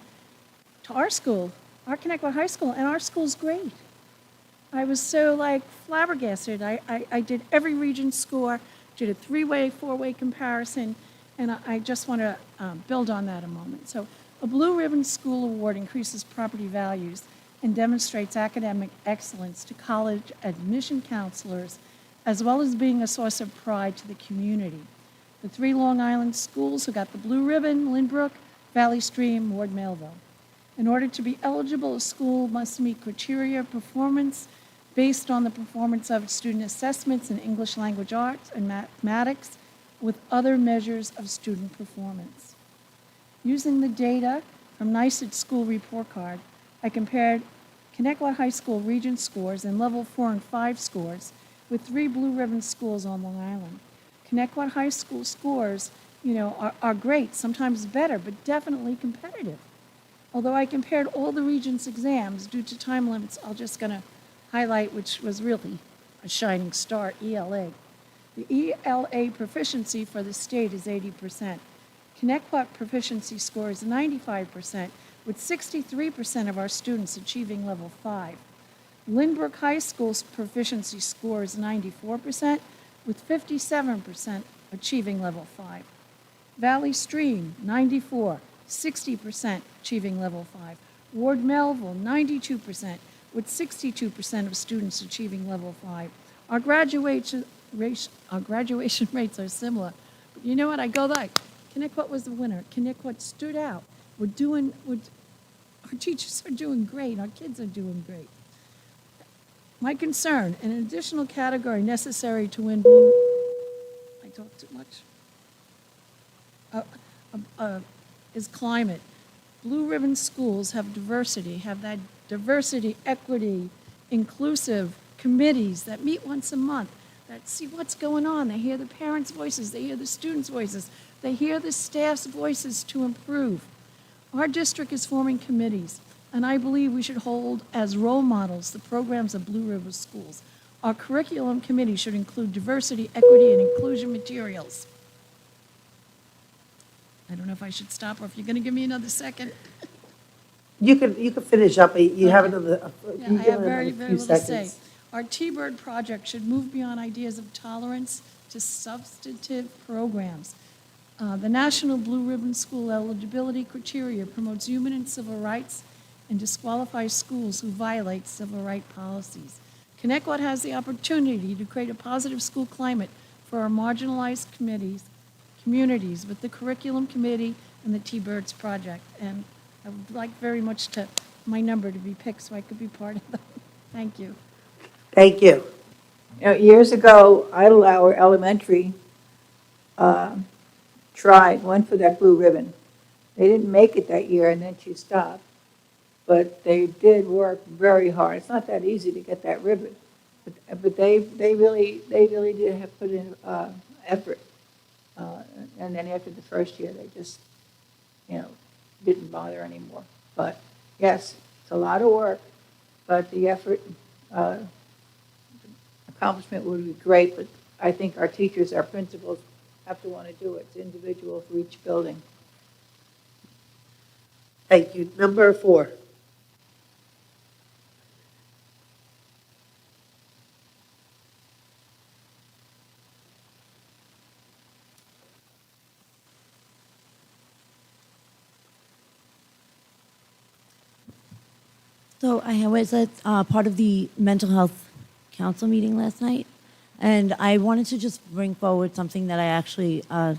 to our school, our Connecticut High School, and our school's great. I was so flabbergasted. I did every region score, did a 3-way, 4-way comparison, and I just want to build on that a moment. So a Blue Ribbon School Award increases property values and demonstrates academic excellence to college admission counselors, as well as being a source of pride to the community. The 3 Long Island schools who got the Blue Ribbon, Lynbrook, Valley Stream, Ward Melville. In order to be eligible, a school must meet criteria of performance based on the performance of its student assessments in English language arts and mathematics with other measures of student performance. Using the data from NYSED school report card, I compared Connecticut High School Regent scores and level 4 and 5 scores with 3 Blue Ribbon schools on Long Island. Connecticut High School scores, are great, sometimes better, but definitely competitive. Although I compared all the Regents exams, due to time limits, I'm just going to highlight which was really a shining star, ELA. The ELA proficiency for the state is 80%. Connecticut proficiency score is 95%, with 63% of our students achieving level 5. Lynbrook High School's proficiency score is 94%, with 57% achieving level 5. Valley Stream, 94, 60% achieving level 5. Ward Melville, 92%, with 62% of students achieving level 5. Our graduation rates are similar. But you know what? I go like, Connecticut was the winner. Connecticut stood out. Our teachers are doing great. Our kids are doing great. My concern, an additional category necessary to win Blue... I talk too much. Is climate. Blue Ribbon schools have that diversity, equity, inclusive committees that meet once a month, that see what's going on. They hear the parents' voices, they hear the students' voices, they hear the staff's voices to improve. Our district is forming committees, and I believe we should hold as role models the programs of Blue Ribbon schools. Our curriculum committee should include diversity, equity, and inclusion materials. I don't know if I should stop or if you're going to give me another second. You could finish up, you have another, Yeah, you I have have very, another very few little to say. seconds. Our T-Bird project should move beyond ideas of tolerance to substantive programs. The National Blue Ribbon School eligibility criteria promotes human and civil rights and disqualifies schools who violate civil rights policies. Connecticut has the opportunity to create a positive school climate for our marginalized communities with the Curriculum Committee and the T-Birds Project. And I would like very much my number to be picked so I could be part of them. Thank you. Thank you. You know, years ago, Idlehour Elementary went for that blue ribbon. They didn't make it that year, and then she stopped. But they did work very hard. It's not that easy to get that ribbon, but they really did have put in effort. And then after the first year, they just, you know, didn't bother anymore. But yes, it's a lot of work, but the effort, accomplishment would be great. But I think our teachers, our principals, have to want to do it. It's individual for each building. Thank you. Number 4. So I was at part of the mental health council meeting last night, and I wanted to just bring forward something that I actually, I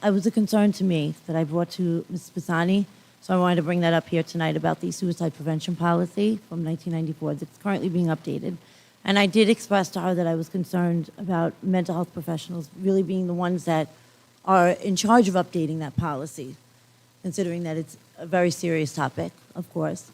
was a concern to me that I brought to Ms. Pisani. So I wanted to bring that up here tonight about the suicide prevention policy from 1994 that's currently being updated. And I did express to her that I was concerned about mental health professionals really being the ones that are in charge of updating that policy, considering that it's a very serious topic, of course.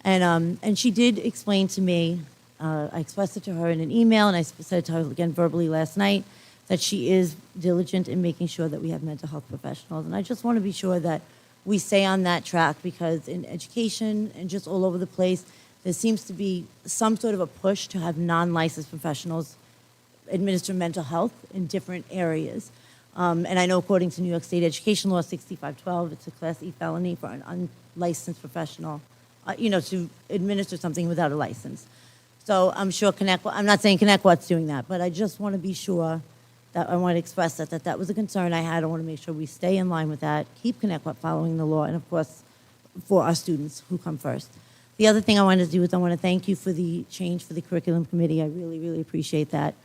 And she did explain to me, I expressed it to her in an email, and I said it to her again verbally last night, that she is diligent in making sure that we have mental health professionals. And I just want to be sure that we stay on that track, because in education and just all over the place, there seems to be some sort of a push to have non-licensed professionals administer mental health in different areas. And I know according to New York State Education Law 6512, it's a Class E felony for an unlicensed professional, to administer something without a license. So I'm sure I'm not saying Connecticut's doing that, but I just want to be sure that I want to express that was a concern I had. I want to make sure we stay in line with that, keep Connecticut following the law, and of course, for our students who come first. The other thing I wanted to do is I want to thank you for the change for the curriculum committee. I really, really appreciate that.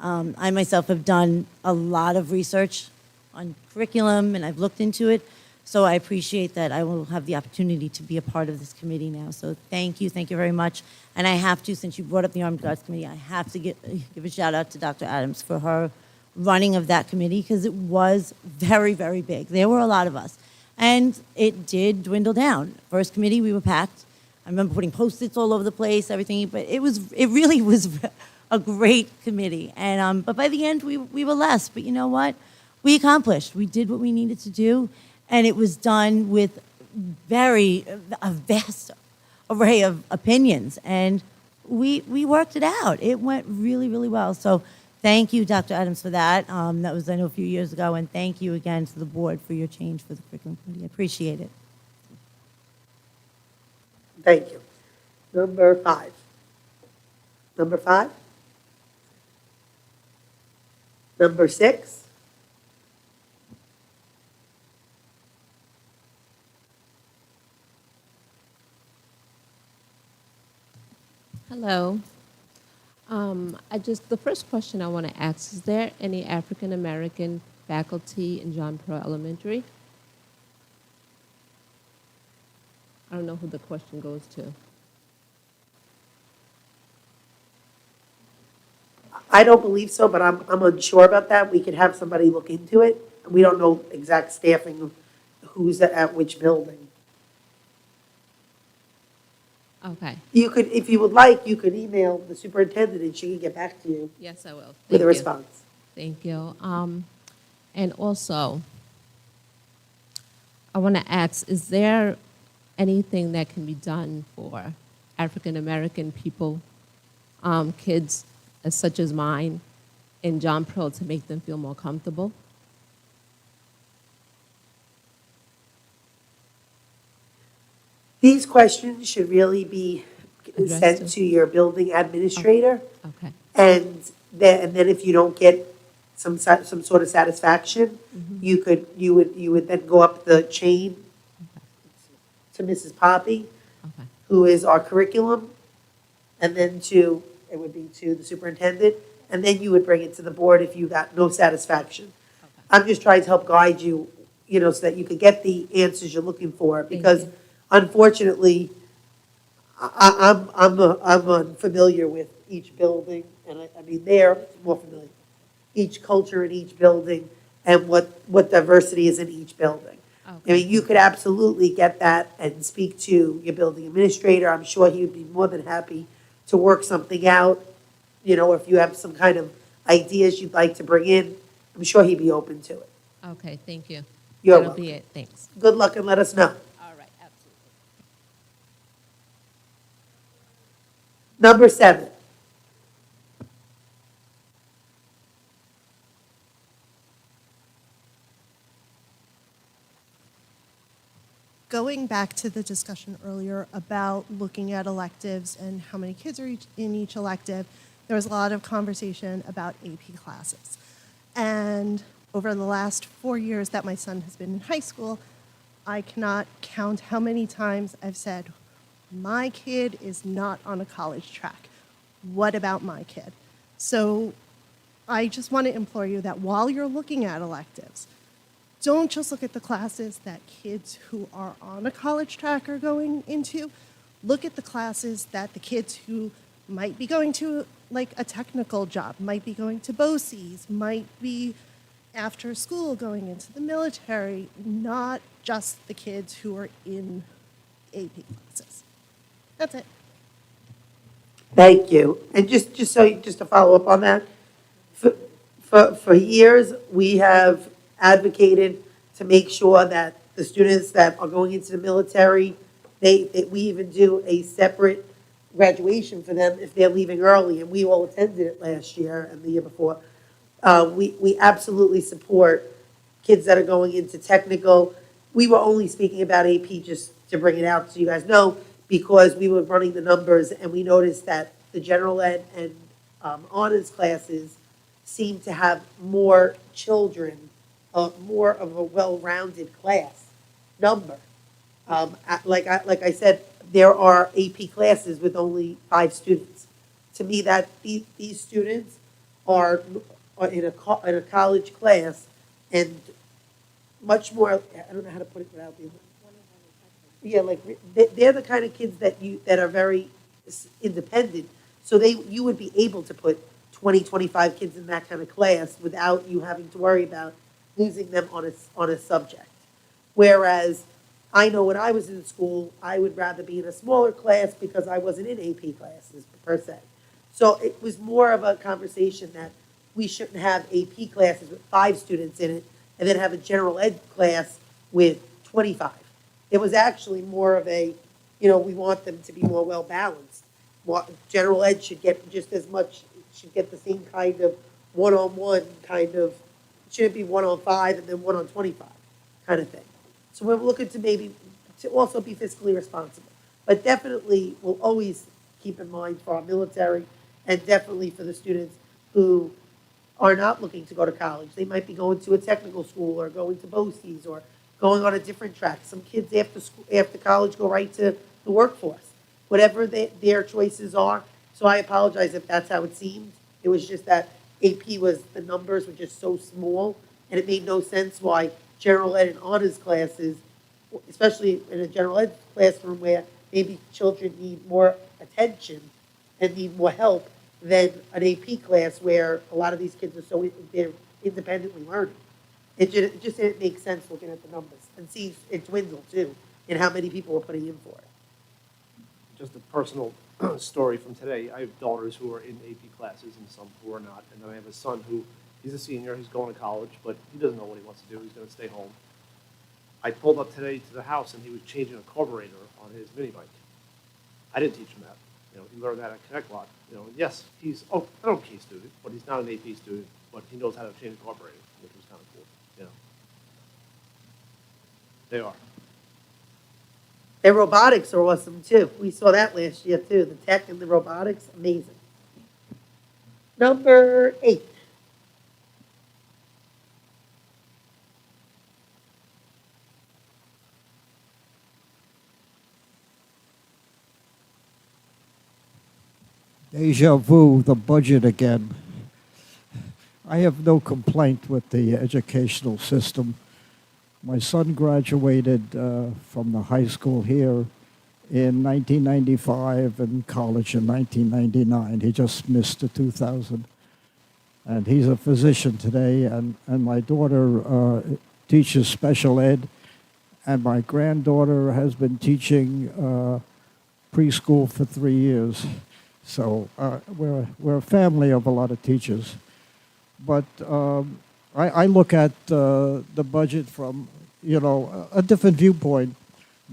I myself have done a lot of research on curriculum, and I've looked into it. So I appreciate that I will have the opportunity to be a part of this committee now. So thank you very much. And I have to, since you brought up the Armed Guards Committee, I have to give a shout out to Dr. Adams for her running of that committee, because it was very, very big. There were a lot of us. And it did dwindle down. First committee, we were packed. I remember putting Post-its all over the place, everything, but it really was a great committee. And but by the end, we were less. But you know what? We accomplished. We did what we needed to do. And it was done with a vast array of opinions. And we worked it out. It went really, really well. So thank you, Dr. Adams, for that. That was, I know, a few years ago. And thank you again to the board for your change for the curriculum committee. I appreciate it. Thank you. Number 5. Number 5? Number 6? Hello. The first question I want to ask, is there any African American faculty in John Pearl Elementary? I don't know who the question goes to. I don't believe so, but I'm unsure about that. We could have somebody look into it. We don't know exact staffing, who's at which building. Okay. You could, if you would like, you could email the superintendent and she can get back to you. Yes, I will. With Thank a you. response. Thank you. And also, I want to ask, is there anything that can be done for African American people, kids such as mine, in John Pearl to make them feel more comfortable? These questions should really be Addressed sent to- to your building administrator. Okay. And then if you don't get some sort of satisfaction, you would then go up the chain to Mrs. Poppy, who is our curriculum, and then it would be to the superintendent, and then you would bring it to the board if you got no satisfaction. I'm just trying to help guide you, so that you could get the answers you're looking for, because unfortunately, I'm unfamiliar with each building, and I mean, they're more familiar. Each culture in each building and what diversity is in each building. I mean, you could absolutely get that and speak to your building administrator. I'm sure he would be more than happy to work something out. You know, if you have some kind of ideas you'd like to bring in, I'm sure he'd be open to it. Okay, thank you. You're That'll welcome. be it, thanks. Good luck and let us know. All right, absolutely. Number 7. Going back to the discussion earlier about looking at electives and how many kids are in each elective, there was a lot of conversation about AP classes. And over the last 4 years that my son has been in high school, I cannot count how many times I've said, my kid is not on a college track. What about my kid? So I just want to implore you that while you're looking at electives, don't just look at the classes that kids who are on a college track are going into. Look at the classes that the kids who might be going to like a technical job, might be going to BOCES, might be after school going into the military, not just the kids who are in AP classes. That's it. Thank you. And just to follow up on that, for years, we have advocated to make sure that the students that are going into the military, we even do a separate graduation for them if they're leaving early, and we all attended it last year and the year before. We absolutely support kids that are going into technical. We were only speaking about AP just to bring it out so you guys know, because we were running the numbers and we noticed that the general ed and honors classes seem to have more children, more of a well-rounded class number. Like I said, there are AP classes with only 5 students. To me, that these students are in a college class and much more, I don't know how to put it without being, yeah, like they're the kind of kids that are very independent. So you would be able to put 20, 25 kids in that kind of class without you having to worry about losing them on a subject. Whereas I know when I was in school, I would rather be in a smaller class because I wasn't in AP classes per se. So it was more of a conversation that we shouldn't have AP classes with 5 students in it and then have a general ed class with 25. It was actually more of a, we want them to be more well-balanced. General ed should get just as much, should get the same kind of one-on-one kind of, shouldn't be 1-on-5 and then 1-on-25 kind of thing. So we're looking to maybe to also be fiscally responsible. But definitely we'll always keep in mind for our military and definitely for the students who are not looking to go to college. They might be going to a technical school or going to BOCES or going on a different track. Some kids after college go right to the workforce, whatever their choices are. So I apologize if that's how it seemed. It was just that the numbers were just so small, and it made no sense why general ed and honors classes, especially in a general ed classroom where maybe children need more attention and need more help than an AP class where a lot of these kids are they're independently learning. It just didn't make sense looking at the numbers and see it dwindle too in how many people were putting in for it. Just a personal story from today. I have daughters who are in AP classes and some who are not. And then I have a son who, he's a senior, he's going to college, but he doesn't know what he wants to do. He's going to stay home. I pulled up today to the house and he was changing a carburetor on his mini bike. I didn't teach him that. He learned that at Connect Lock. Yes, he's an okay student, but he's not an AP student, but he knows how to change a carburetor, which was kind of cool. They are. Their robotics are awesome too. We saw that last year too. The tech and the robotics, amazing. Number 8. Deja vu, the budget again. I have no complaint with the educational system. My son graduated from the high school here in 1995 and college in 1999. He just missed the 2000. And he's a physician today, and my daughter teaches special ed, and my granddaughter has been teaching preschool for 3 years. So we're a family of a lot of teachers. But I look at the budget from, a different viewpoint,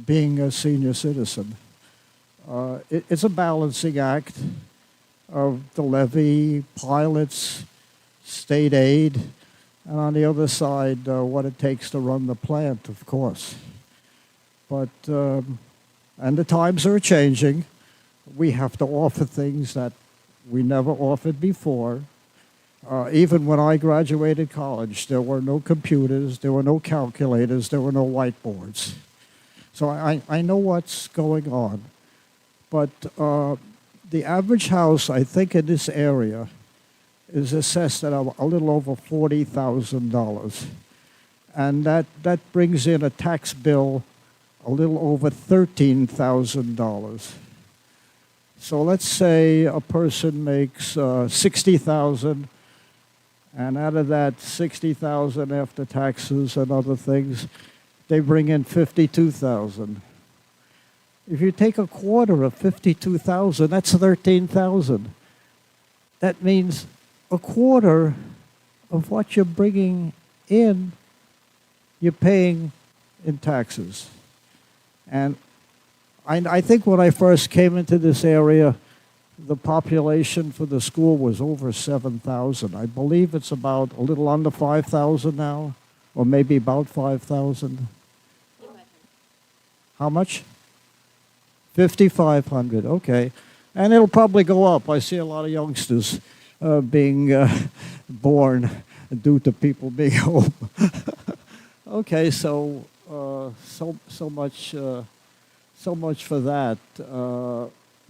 being a senior citizen. It's a balancing act of the levy, pilots, state aid, and on the other side, what it takes to run the plant, of course. But, and the times are changing. We have to offer things that we never offered before. Even when I graduated college, there were no computers, there were no calculators, there were no whiteboards. So I know what's going on. But the average house, I think, in this area is assessed at a little over $40,000. And that brings in a tax bill a little over $13,000. So let's say a person makes $60,000, and out of that $60,000 after taxes and other things, they bring in $52,000. If you take a quarter of $52,000, that's $13,000. That means a quarter of what you're bringing in, you're paying in taxes. And I think when I first came into this area, the population for the school was over 7,000. I believe it's about a little under 5,000 now, or maybe about 5,000. How much? 5,500, okay. And it'll probably go up. I see a lot of youngsters being born due to people being home. Okay, so much for that.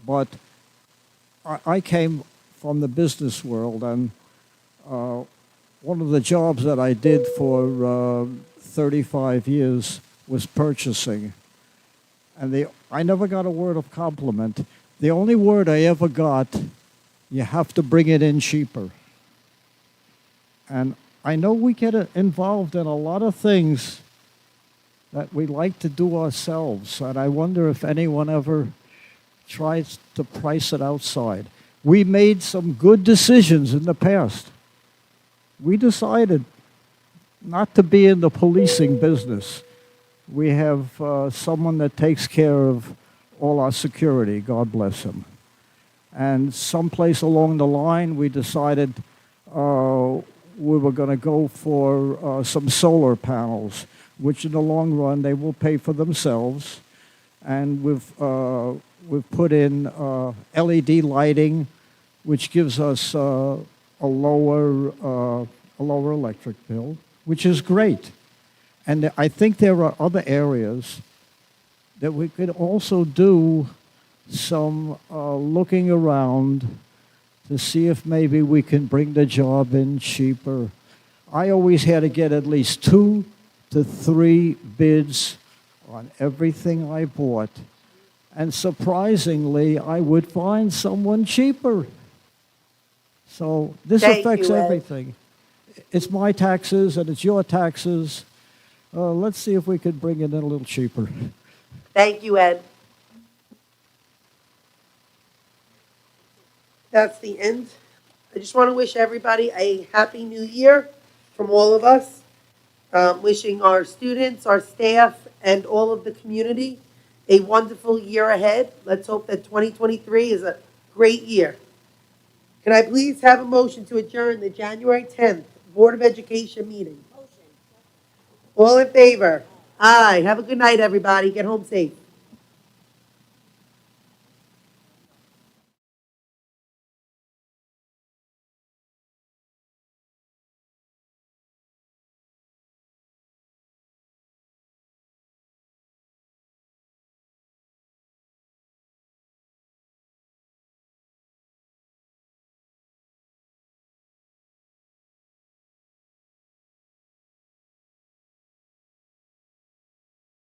But I came from the business world, and one of the jobs that I did for 35 years was purchasing. And I never got a word of compliment. The only word I ever got, you have to bring it in cheaper. And I know we get involved in a lot of things that we like to do ourselves, and I wonder if anyone ever tries to price it outside. We made some good decisions in the past. We decided not to be in the policing business. We have someone that takes care of all our security, God bless him. And someplace along the line, we decided we were going to go for some solar panels, which in the long run, they will pay for themselves. And we've put in LED lighting, which gives us a lower electric bill, which is great. And I think there are other areas that we could also do some looking around to see if maybe we can bring the job in cheaper. I always had to get at least 2 to 3 bids on everything I bought. And surprisingly, I would find someone cheaper. So this affects everything. It's my taxes and it's your taxes. Let's see if we can bring it in a little cheaper. Thank you, Ed. That's the end. I just want to wish everybody a happy new year from all of us. Wishing our students, our staff, and all of the community a wonderful year ahead. Let's hope that 2023 is a great year. Can I please have a motion to adjourn the January 10th Board of Education meeting? Motion. All in favor? Aye. Have a good night, everybody. Get home safe.